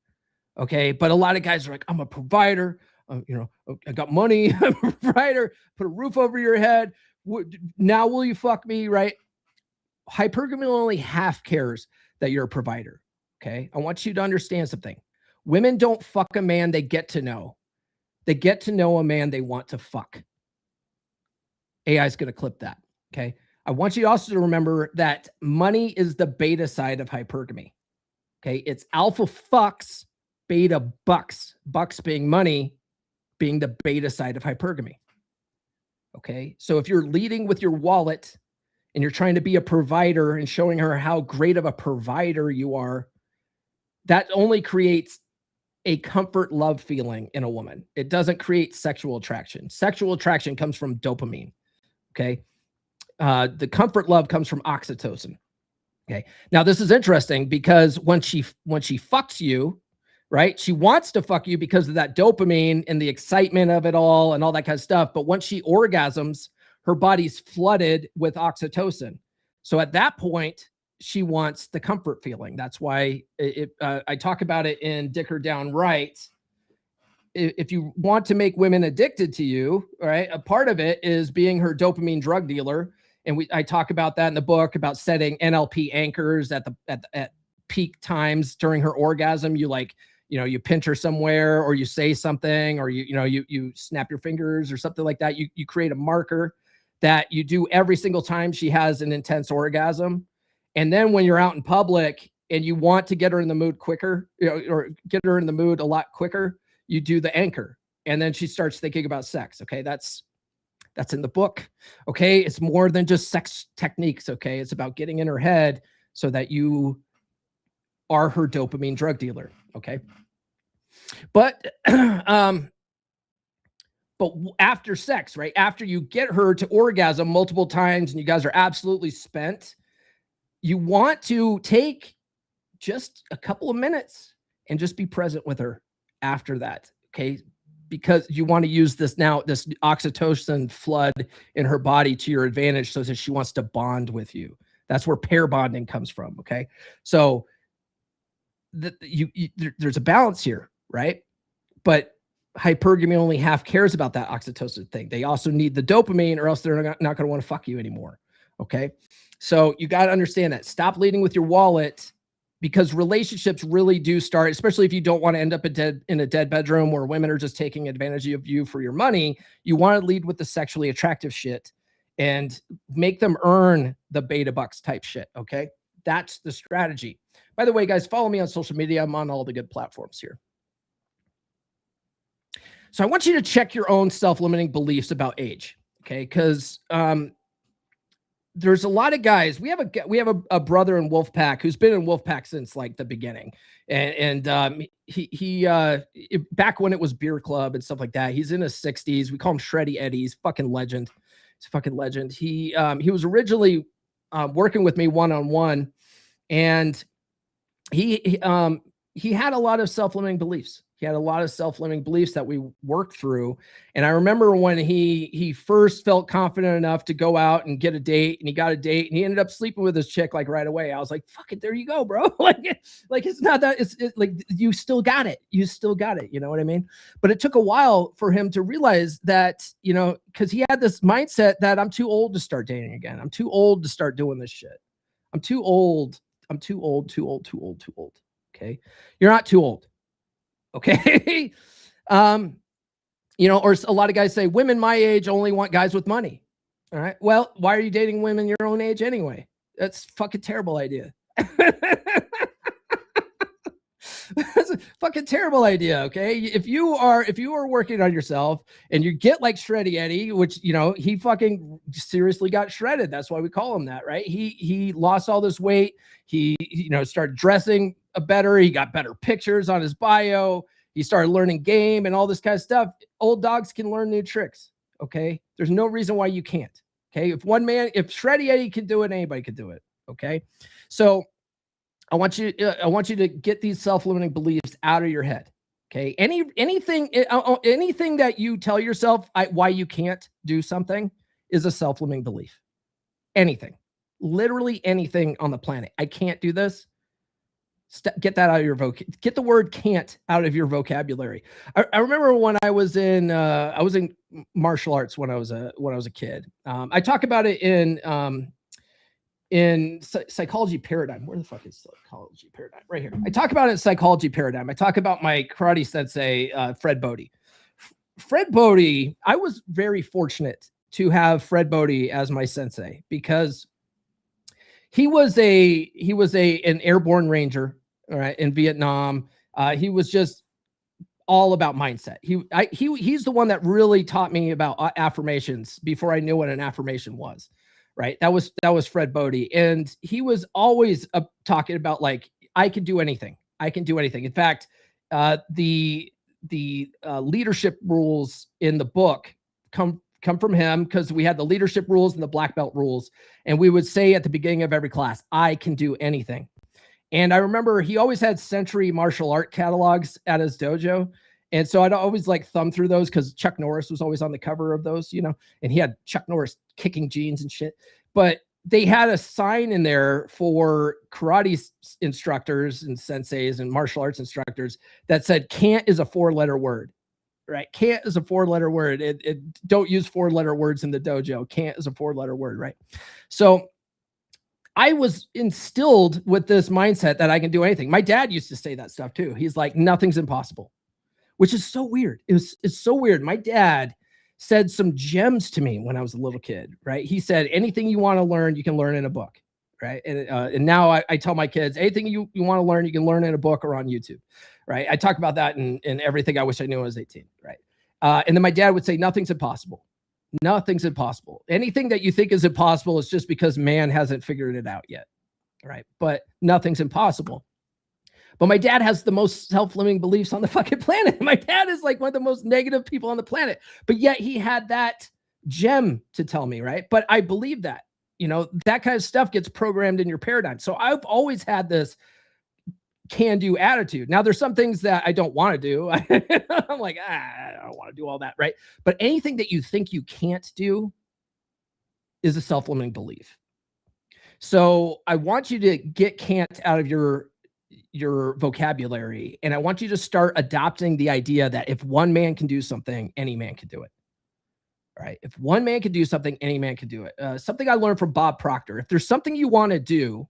Okay, but a lot of guys are like, I'm a provider. I got money. I'm a provider. Put a roof over your head. Now will you fuck me, right? Hypergamy only half cares that you're a provider. Okay, I want you to understand something. Women don't fuck a man they get to know. They get to know a man they want to fuck. AI is going to clip that. Okay, I want you also to remember that money is the beta side of hypergamy. Okay, it's alpha fucks, beta bucks. Bucks being money, being the beta side of hypergamy. Okay, so if you're leading with your wallet and you're trying to be a provider and showing her how great of a provider you are, that only creates a comfort love feeling in a woman. It doesn't create sexual attraction. Sexual attraction comes from dopamine. Okay, the comfort love comes from oxytocin. Okay. Now this is interesting because when she fucks you, right? She wants to fuck you because of that dopamine and the excitement of it all and all that kind of stuff. But once she orgasms, her body's flooded with oxytocin. So at that point, she wants the comfort feeling. That's why I talk about it in Dick Her Down Right. If you want to make women addicted to you, right, a part of it is being her dopamine drug dealer. And I talk about that in the book about setting NLP anchors at peak times during her orgasm. You you pinch her somewhere, or you say something, or you snap your fingers or something like that. You create a marker that you do every single time she has an intense orgasm. And then when you're out in public and you want to get her in the mood quicker, or get her in the mood a lot quicker, you do the anchor. And then she starts thinking about sex. Okay. That's in the book. Okay. It's more than just sex techniques. Okay. It's about getting in her head so that you are her dopamine drug dealer. Okay. But after sex, right? After you get her to orgasm multiple times and you guys are absolutely spent, you want to take just a couple of minutes and just be present with her after that. Okay. Because you want to use this oxytocin flood in her body to your advantage so that she wants to bond with you. That's where pair bonding comes from. Okay. So there's a balance here, right? But hypergamy only half cares about that oxytocin thing. They also need the dopamine, or else they're not going to want to fuck you anymore. Okay. So you got to understand that. Stop leading with your wallet, because relationships really do start, especially if you don't want to end up in a dead bedroom where women are just taking advantage of you for your money. You want to lead with the sexually attractive shit and make them earn the beta bucks type shit. Okay. That's the strategy. By the way, guys, follow me on social media. I'm on all the good platforms here. So I want you to check your own self-limiting beliefs about age. Okay. Because, there's a lot of guys. We have a brother in Wolfpack who's been in Wolfpack since like the beginning, and he back when it was Beer Club and stuff like that. He's in his 60s. We call him Shreddy Eddie. He's fucking legend. He's a fucking legend. He was originally working with me one-on-one, and he had a lot of self-limiting beliefs. He had a lot of self-limiting beliefs that we worked through. And I remember when he first felt confident enough to go out and get a date, and he got a date, and he ended up sleeping with his chick like right away. I was like, fuck it, there you go, bro. like it's not that, it's like, you still got it. You still got it. You know what I mean? But it took a while for him to realize that, because he had this mindset that I'm too old to start dating again. I'm too old to start doing this shit. I'm too old. Okay. You're not too old. Okay. Or a lot of guys say women my age only want guys with money. All right. Well, why are you dating women your own age anyway? That's a fucking terrible idea. That's a fucking terrible idea. Okay. If you are working on yourself and you get like Shreddy Eddie, which, he fucking seriously got shredded. That's why we call him that, right? He lost all this weight. He, started dressing better. He got better pictures on his bio. He started learning game and all this kind of stuff. Old dogs can learn new tricks. Okay. There's no reason why you can't. Okay. If Shreddy Eddie can do it, anybody can do it. Okay. So I want you to get these self-limiting beliefs out of your head. Okay. Anything that you tell yourself why you can't do something is a self-limiting belief. Anything, literally anything on the planet. I can't do this. Get that out of your get the word can't out of your vocabulary. I remember when I was in martial arts when I was a kid. I talk about it in Psychology Paradigm. Where the fuck is Psychology Paradigm? Right here. I talk about it in Psychology Paradigm. I talk about my karate sensei, Fred Bodie. Fred Bodie, I was very fortunate to have Fred Bodie as my sensei because he was an airborne ranger, all right, in Vietnam. He was just all about mindset. He's the one that really taught me about affirmations before I knew what an affirmation was. Right. That was Fred Bodie. And he was always talking about like, I can do anything. I can do anything. In fact, the leadership rules in the book come come from him because we had the leadership rules and the black belt rules. And we would say at the beginning of every class, I can do anything. And I remember he always had Century martial art catalogs at his dojo. And so I'd always like thumb through those because Chuck Norris was always on the cover of those, you know, and he had Chuck Norris kicking jeans and shit. But they had a sign in there for karate instructors and senseis and martial arts instructors that said can't is a 4-letter word, right? Can't is a 4-letter word. Don't use 4-letter words in the dojo. Can't is a 4-letter word, right? So I was instilled with this mindset that I can do anything. My dad used to say that stuff too. He's like, nothing's impossible, which is so weird. It's so weird. My dad said some gems to me when I was a little kid, right? He said, anything you want to learn, you can learn in a book, right? And now I tell my kids, anything you want to learn, you can learn in a book or on YouTube, right? I talk about that in everything I wish I knew when I was 18, right? And then my dad would say, nothing's impossible. Nothing's impossible. Anything that you think is impossible is just because man hasn't figured it out yet, right? But nothing's impossible. But my dad has the most self-limiting beliefs on the fucking planet. My dad is like one of the most negative people on the planet, but yet he had that gem to tell me, right? But I believe that, you know, that kind of stuff gets programmed in your paradigm. So I've always had this can-do attitude. Now there's some things that I don't want to do. I'm like, I don't want to do all that, right? But anything that you think you can't do is a self-limiting belief. So I want you to get can't out of your vocabulary. And I want you to start adopting the idea that if one man can do something, any man can do it. Right? If one man can do something, any man can do it. Something I learned from Bob Proctor. If there's something you want to do,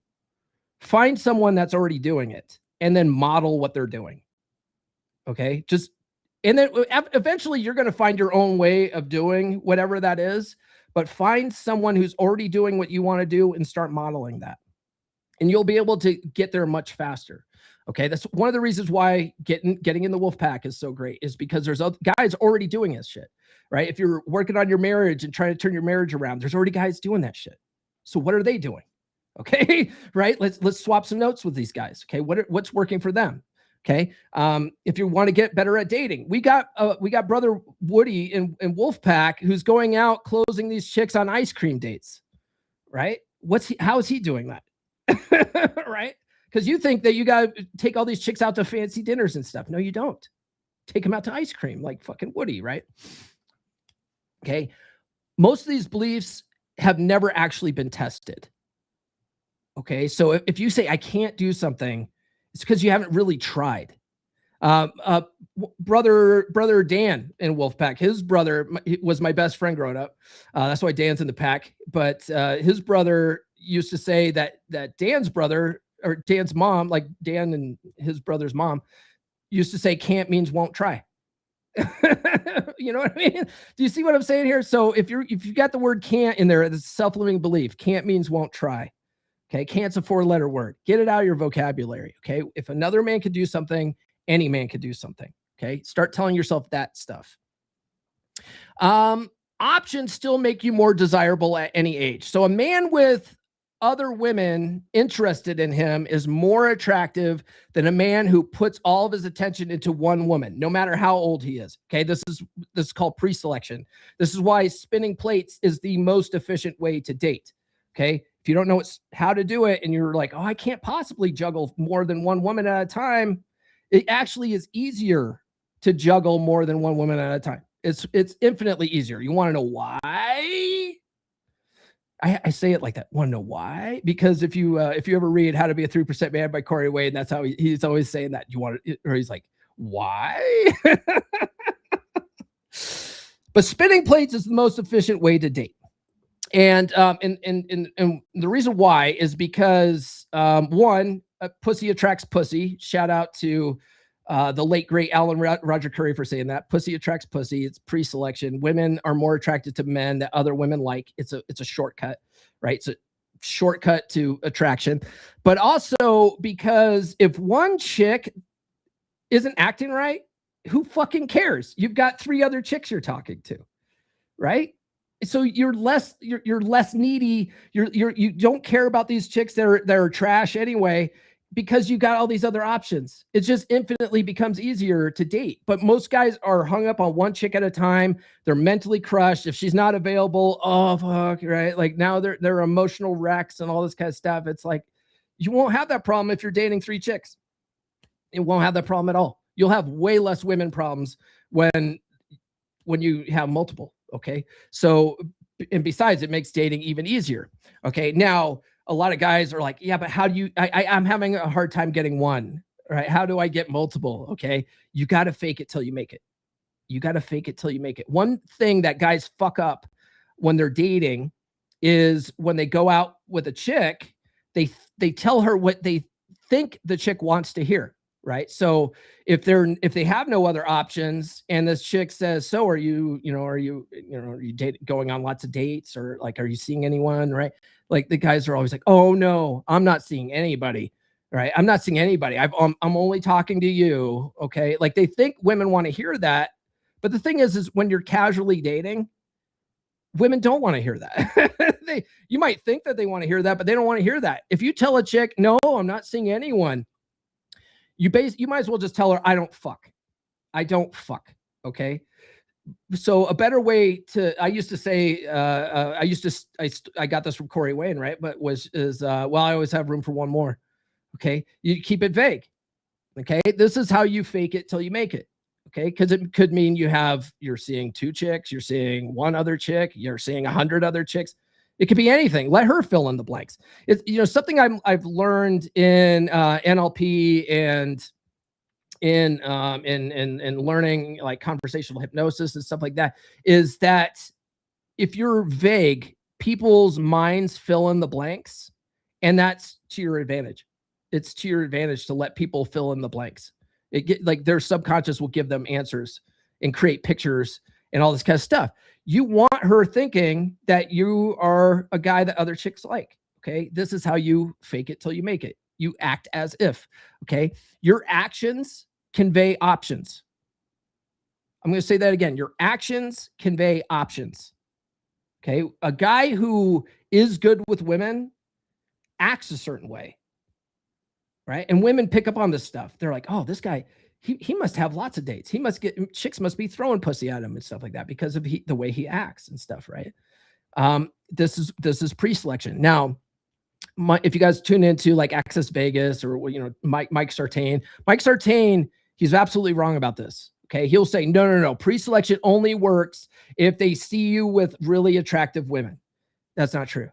find someone that's already doing it and then model what they're doing. Okay? And then eventually you're going to find your own way of doing whatever that is, but find someone who's already doing what you want to do and start modeling that. And you'll be able to get there much faster. Okay, that's one of the reasons why getting in the wolf pack is so great, is because there's other guys already doing this shit, right? If you're working on your marriage and trying to turn your marriage around, there's already guys doing that shit. So what are they doing? Okay, right? Let's swap some notes with these guys. Okay, what's working for them? Okay, if you want to get better at dating, we got brother Woody in Wolfpack who's going out closing these chicks on ice cream dates, right? How is he doing that? Right? Because you think that you got to take all these chicks out to fancy dinners and stuff. No, you don't. Take them out to ice cream like fucking Woody, right? Okay. Most of these beliefs have never actually been tested. Okay. So if you say, I can't do something, it's because you haven't really tried. Brother Dan in Wolfpack, his brother was my best friend growing up. That's why Dan's in the pack. But his brother used to say that Dan's brother, or Dan's mom, like Dan and his brother's mom, used to say can't means won't try. You know what I mean? Do you see what I'm saying here? So if you got the word can't in there, it's a self-limiting belief. Can't means won't try. Okay, can't's a 4-letter word. Get it out of your vocabulary. Okay, if another man could do something, any man could do something. Okay, start telling yourself that stuff. Options still make you more desirable at any age. So a man with other women interested in him is more attractive than a man who puts all of his attention into one woman, no matter how old he is. Okay, this is called preselection. This is why spinning plates is the most efficient way to date. Okay, if you don't know how to do it and you're like, oh, I can't possibly juggle more than one woman at a time, it actually is easier to juggle more than one woman at a time. It's infinitely easier. You want to know why? I say it like that. Want to know why? Because if you ever read How to Be a 3% Man by Corey Wade, that's how he's always saying that. You want to, or he's like, why? But spinning plates is the most efficient way to date. And the reason why is because one, pussy attracts pussy. Shout out to the late great Alan Roger Curry for saying that. Pussy attracts pussy. It's pre-selection. Women are more attracted to men that other women like. It's a shortcut, right? It's a shortcut to attraction. But also because if one chick isn't acting right, who fucking cares? You've got 3 other chicks you're talking to, right? So you're less needy. You don't care about these chicks that are trash anyway. because you got all these other options. It just infinitely becomes easier to date. But most guys are hung up on one chick at a time. They're mentally crushed. If she's not available, oh fuck, right? Like now they're emotional wrecks and all this kind of stuff. It's like you won't have that problem if you're dating 3 chicks. It won't have that problem at all. You'll have way less women problems when you have multiple. Okay. So, and besides, it makes dating even easier. Okay. Now, a lot of guys are like, yeah, but how do you, I'm having a hard time getting one, right? How do I get multiple? Okay. You got to fake it till you make it. You got to fake it till you make it. One thing that guys fuck up when they're dating is when they go out with a chick, they tell her what they think the chick wants to hear. Right. So if they have no other options and this chick says, so are you going on lots of dates, or like, are you seeing anyone? Right. Like the guys are always like, oh no, I'm not seeing anybody. Right. I'm not seeing anybody. I'm only talking to you. Okay. Like they think women want to hear that. But the thing is when you're casually dating, women don't want to hear that. You might think that they want to hear that, but they don't want to hear that. If you tell a chick, no, I'm not seeing anyone, you might as well just tell her, I don't fuck. Okay. So a better way to, I used to say, I got this from Corey Wayne, right? But well, I always have room for one more. Okay. You keep it vague. Okay. This is how you fake it till you make it. Okay. Cause it could mean you're seeing 2 chicks, you're seeing 1 other chick, you're seeing 100 other chicks. It could be anything. Let her fill in the blanks. It's, something I've learned in NLP and in learning like conversational hypnosis and stuff like that, is that if you're vague, people's minds fill in the blanks, and that's to your advantage. It's to your advantage to let people fill in the blanks. Like their subconscious will give them answers and create pictures and all this kind of stuff. You want her thinking that you are a guy that other chicks like. Okay. This is how you fake it till you make it. You act as if. Okay. Your actions convey options. I'm going to say that again. Your actions convey options. Okay. A guy who is good with women acts a certain way. Right. And women pick up on this stuff. They're like, oh, this guy, he must have lots of dates. Chicks must be throwing pussy at him and stuff like that because of the way he acts and stuff. Right. This is pre-selection. Now, if you guys tune into like Access Vegas or, Mike Sartain, he's absolutely wrong about this. Okay. He'll say, no. Pre-selection only works if they see you with really attractive women. That's not true.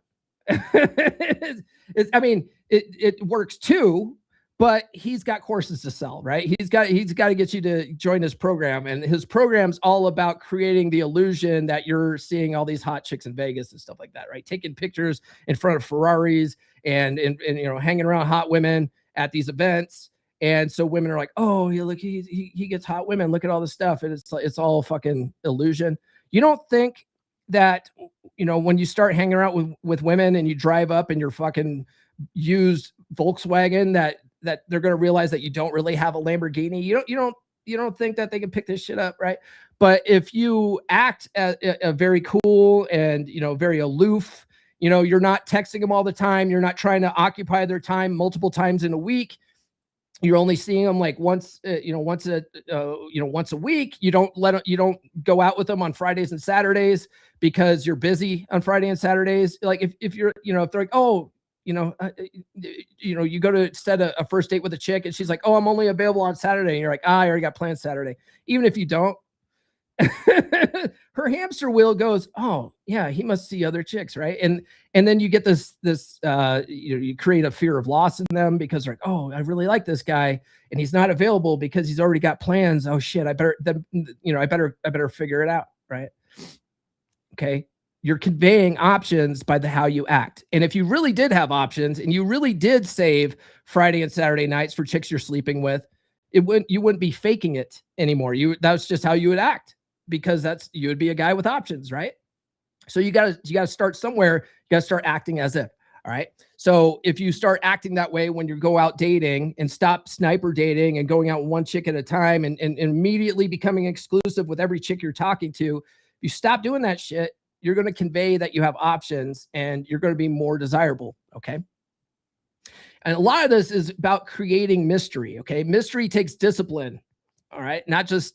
It works too, but he's got courses to sell, right? He's got to get you to join his program, and his program's all about creating the illusion that you're seeing all these hot chicks in Vegas and stuff like that, right? Taking pictures in front of Ferraris and hanging around hot women at these events. And so women are like, oh, yeah, look, he gets hot women. Look at all this stuff. And it's all fucking illusion. You don't think that, when you start hanging around with women and you drive up in your fucking used Volkswagen that they're going to realize that you don't really have a Lamborghini. You don't think that they can pick this shit up, right? But if you act a very cool and, very aloof, you're not texting them all the time. You're not trying to occupy their time multiple times in a week. You're only seeing them like once a week. You don't go out with them on Fridays and Saturdays because you're busy on Friday and Saturdays. Like if you're, if they're like, oh, you go to set a first date with a chick and she's like, oh, I'm only available on Saturday. And you're like, I already got plans Saturday. Even if you don't, her hamster wheel goes, oh yeah, he must see other chicks. Right. And then you get this, you create a fear of loss in them because they're like, oh, I really like this guy and he's not available because he's already got plans. Oh shit. I better figure it out. Right. Okay. You're conveying options by how you act. And if you really did have options and you really did save Friday and Saturday nights for chicks you're sleeping with, you wouldn't be faking it anymore. That's just how you would act, because you would be a guy with options, right? So you gotta start somewhere. You gotta start acting as if. All right. So if you start acting that way when you go out dating and stop sniper dating and going out one chick at a time and immediately becoming exclusive with every chick you're talking to, you stop doing that shit, you're going to convey that you have options and you're going to be more desirable. Okay. And a lot of this is about creating mystery. Okay. Mystery takes discipline. All right. Not just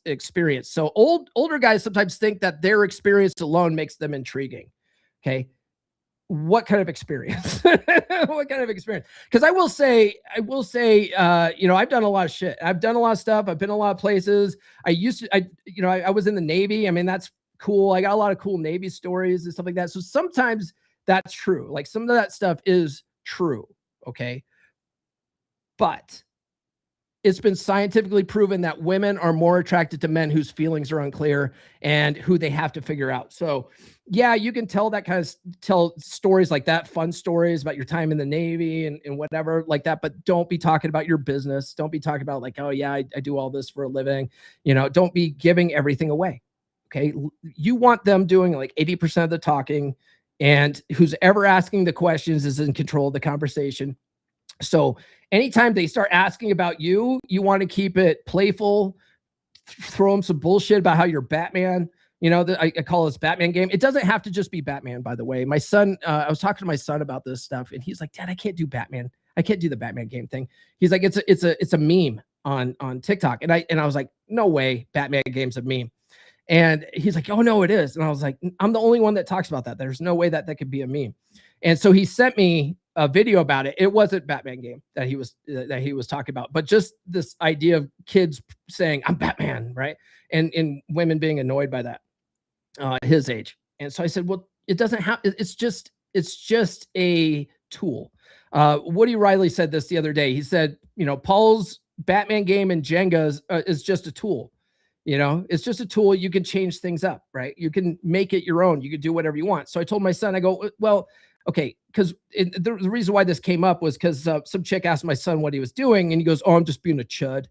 experience. So older guys sometimes think that their experience alone makes them intriguing. Okay. What kind of experience? What kind of experience? Because I will say, you know, I've done a lot of shit. I've done a lot of stuff. I've been a lot of places. I was in the Navy. I mean, that's cool. I got a lot of cool Navy stories and stuff like that. So sometimes that's true. Like some of that stuff is true. Okay. But it's been scientifically proven that women are more attracted to men whose feelings are unclear and who they have to figure out. So yeah, you can tell tell stories like that, fun stories about your time in the Navy and whatever like that, but don't be talking about your business. Don't be talking about like, oh yeah, I do all this for a living. You know, don't be giving everything away. Okay. You want them doing like 80% of the talking, and who's ever asking the questions is in control of the conversation. So anytime they start asking about you, you want to keep it playful, throw them some bullshit about how you're Batman. You know, I call this Batman game. It doesn't have to just be Batman, by the way. My son, I was talking to my son about this stuff, and he's like, Dad, I can't do Batman. I can't do the Batman game thing. He's like, it's a meme on TikTok. And I was like, no way, Batman game's a meme. And he's like, oh no, it is. And I was like, I'm the only one that talks about that. There's no way that could be a meme. And so he sent me a video about it. It wasn't Batman game that he was talking about, but just this idea of kids saying I'm Batman, right? And women being annoyed by that, his age. And so I said, well, it doesn't have, it's just a tool. Woody Riley said this the other day. He said, you know, Paul's Batman game and Jenga is just a tool. You know, it's just a tool. You can change things up, right? You can make it your own. You can do whatever you want. So I told my son, I go, well, okay, because the reason why this came up was because some chick asked my son what he was doing, and he goes, "Oh, I'm just being a chud.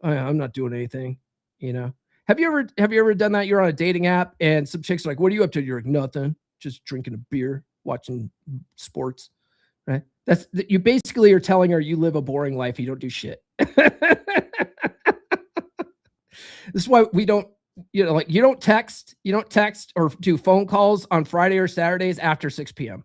I'm not doing anything." You know, have you ever done that? You're on a dating app, and some chicks are like, "What are you up to?" You're like, "Nothing, just drinking a beer, watching sports." Right? You basically are telling her you live a boring life. You don't do shit. This is why we don't. You know, like you don't text or do phone calls on Friday or Saturdays after 6 p.m.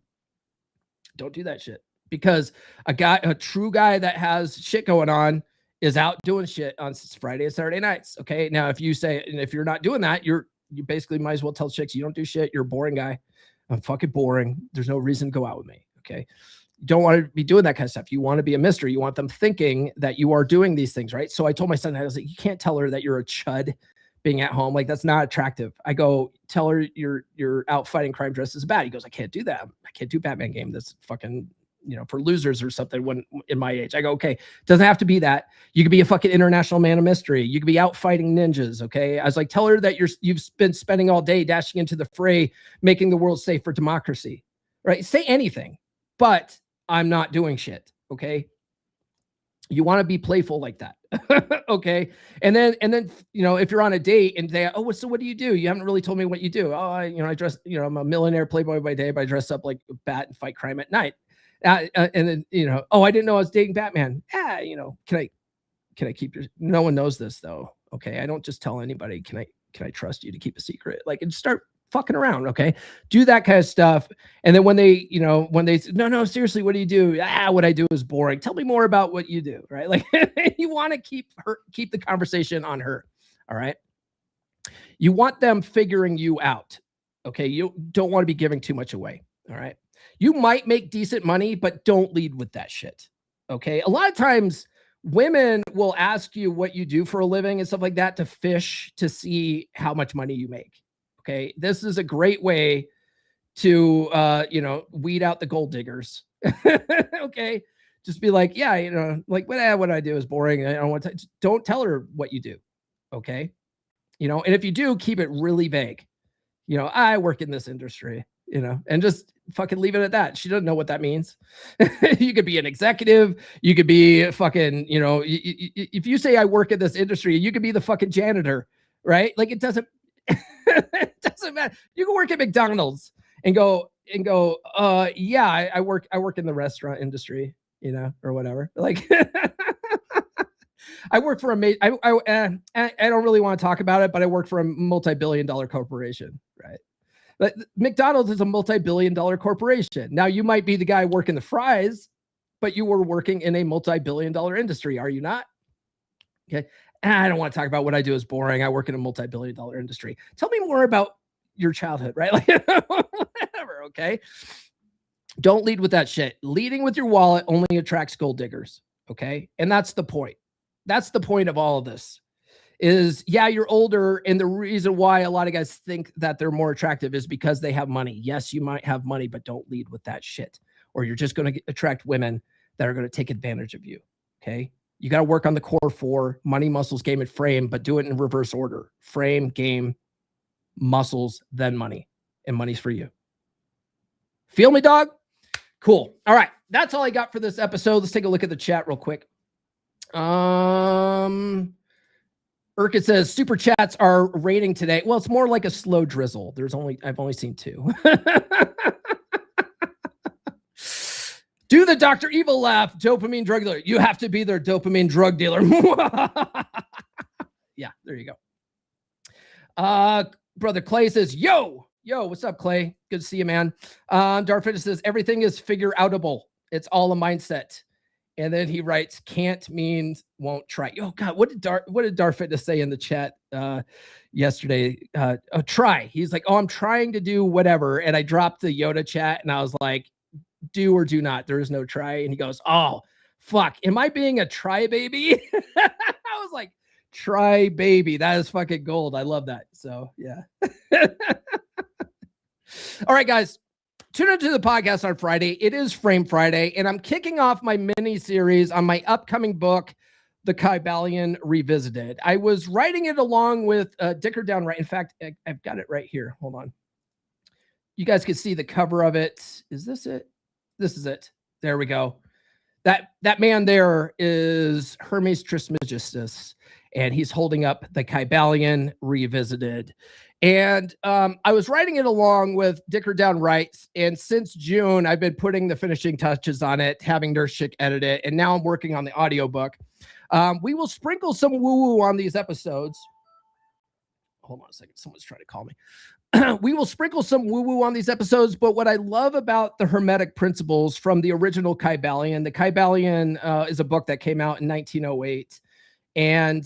Don't do that shit, because a true guy that has shit going on is out doing shit on Friday and Saturday nights. Okay. Now, if you're not doing that, you basically might as well tell chicks you don't do shit. You're a boring guy. I'm fucking boring. There's no reason to go out with me. Okay. You don't want to be doing that kind of stuff. You want to be a mystery. You want them thinking that you are doing these things, right? So I told my son, I was like, you can't tell her that you're a chud being at home. Like, that's not attractive. I go, tell her you're out fighting crime dressed as bad. He goes, I can't do that. I can't do Batman game. That's fucking, you know, for losers or something when in my age. I go, okay, doesn't have to be that. You could be a fucking international man of mystery. You could be out fighting ninjas. Okay. I was like, tell her that you've been spending all day dashing into the fray, making the world safe for democracy, right? Say anything, but I'm not doing shit. Okay. You want to be playful like that. Okay. And then, you know, if you're on a date and they, oh, so what do you do? You haven't really told me what you do. Oh, I dress, you know, I'm a millionaire playboy by day, but I dress up like a bat and fight crime at night. And then, you know, oh, I didn't know I was dating Batman. Yeah. You know, can I keep your, no one knows this though. Okay. I don't just tell anybody. Can I trust you to keep a secret? Like, and start fucking around. Okay. Do that kind of stuff. And then when they no, seriously, what do you do? What I do is boring. Tell me more about what you do. Right. Like, you want to keep the conversation on her. All right. You want them figuring you out. Okay. You don't want to be giving too much away. All right. You might make decent money, but don't lead with that shit. Okay. A lot of times women will ask you what you do for a living and stuff like that to fish to see how much money you make. Okay. This is a great way to, you know, weed out the gold diggers. Okay. Just be like, yeah, you know, like what I do is boring. I don't want to, don't tell her what you do. Okay. You know, and if you do, keep it really vague. You know, I work in this industry, you know, and just fucking leave it at that. She doesn't know what that means. You could be an executive. You could be fucking, you know, if you say I work in this industry, you could be the fucking janitor, right? Like, it doesn't, it doesn't matter. You can work at McDonald's and go, yeah, I work in the restaurant industry, you know, or whatever. Like, I work for I don't really want to talk about it, but I work for a multi-billion-dollar corporation, right? But McDonald's is a multi-billion-dollar corporation. Now, you might be the guy working the fries, but you were working in a multi-billion-dollar industry, are you not? Okay. I don't want to talk about what I do is boring. I work in a multi-billion-dollar industry. Tell me more about your childhood, right? Like, whatever, okay? Don't lead with that shit. Leading with your wallet only attracts gold diggers, okay? And that's the point. That's the point of all of this is, yeah, you're older, and the reason why a lot of guys think that they're more attractive is because they have money. Yes, you might have money, but don't lead with that shit, or you're just going to attract women that are going to take advantage of you, okay? You got to work on the core 4, money, muscles, game, and frame, but do it in reverse order. Frame, game, muscles, then money. And money's for you. Feel me, dog? Cool. All right. That's all I got for this episode. Let's take a look at the chat real quick. Urquid says super chats are raining today. Well, it's more like a slow drizzle. I've only seen 2. Do the Dr. Evil laugh. Dopamine drug dealer. You have to be their dopamine drug dealer. Yeah, there you go. Brother Clay says, yo, what's up, Clay? Good to see you, man. Dark Fitness says, everything is figure outable. It's all a mindset. And then he writes, can't means won't try. Oh God, what did Dark Fitness say in the chat yesterday? Try. He's like, oh, I'm trying to do whatever. And I dropped the Yoda chat and I was like, do or do not. There is no try. And he goes, oh, fuck. Am I being a try baby? I was like, try baby. That is fucking gold. I love that. So yeah. All right, guys. Tune into the podcast on Friday. It is Frame Friday, and I'm kicking off my mini series on my upcoming book, The Kybalion Revisited. I was writing it along with Dicker Downright. In fact, I've got it right here. Hold on. You guys can see the cover of it. Is this it? This is it. There we go. That man there is Hermes Trismegistus, and he's holding up the Kybalion Revisited. And I was writing it along with Dicker Downright, and since June, I've been putting the finishing touches on it, having Nurse Chick edit it, and now I'm working on the audiobook. We will sprinkle some woo-woo on these episodes. Hold on a second. Someone's trying to call me. We will sprinkle some woo-woo on these episodes, but what I love about the Hermetic principles from the original Kybalion, the Kybalion is a book that came out in 1908. And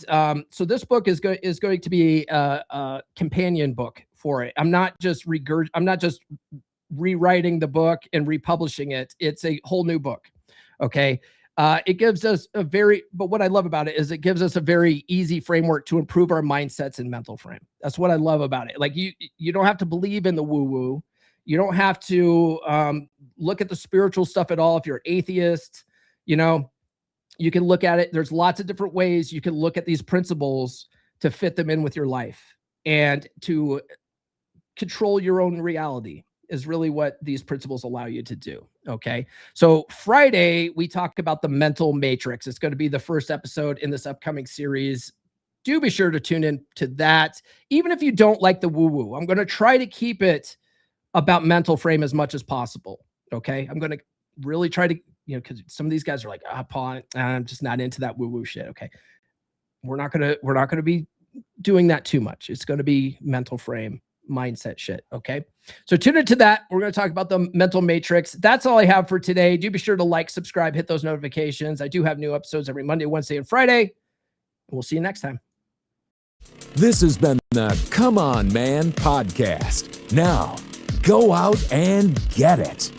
so this book is going to be a companion book for it. I'm not just rewriting the book and republishing it. It's a whole new book. Okay. It gives us but what I love about it is it gives us a very easy framework to improve our mindsets and mental frame. That's what I love about it. Like you don't have to believe in the woo-woo. You don't have to look at the spiritual stuff at all. If you're an atheist, you can look at it. There's lots of different ways you can look at these principles to fit them in with your life and to control your own reality is really what these principles allow you to do. Okay. So Friday, we talk about the mental matrix. It's going to be the first episode in this upcoming series. Do be sure to tune in to that. Even if you don't like the woo-woo, I'm going to try to keep it about mental frame as much as possible. Okay. I'm going to really try to, because some of these guys are like, Paul, I'm just not into that woo-woo shit. Okay. We're not going to be doing that too much. It's going to be mental frame mindset shit. Okay. So tune into that. We're going to talk about the mental matrix. That's all I have for today. Do be sure to like, subscribe, hit those notifications. I do have new episodes every Monday, Wednesday, and Friday. We'll see you next time. This has been the Come On Man podcast. Now, go out and get it.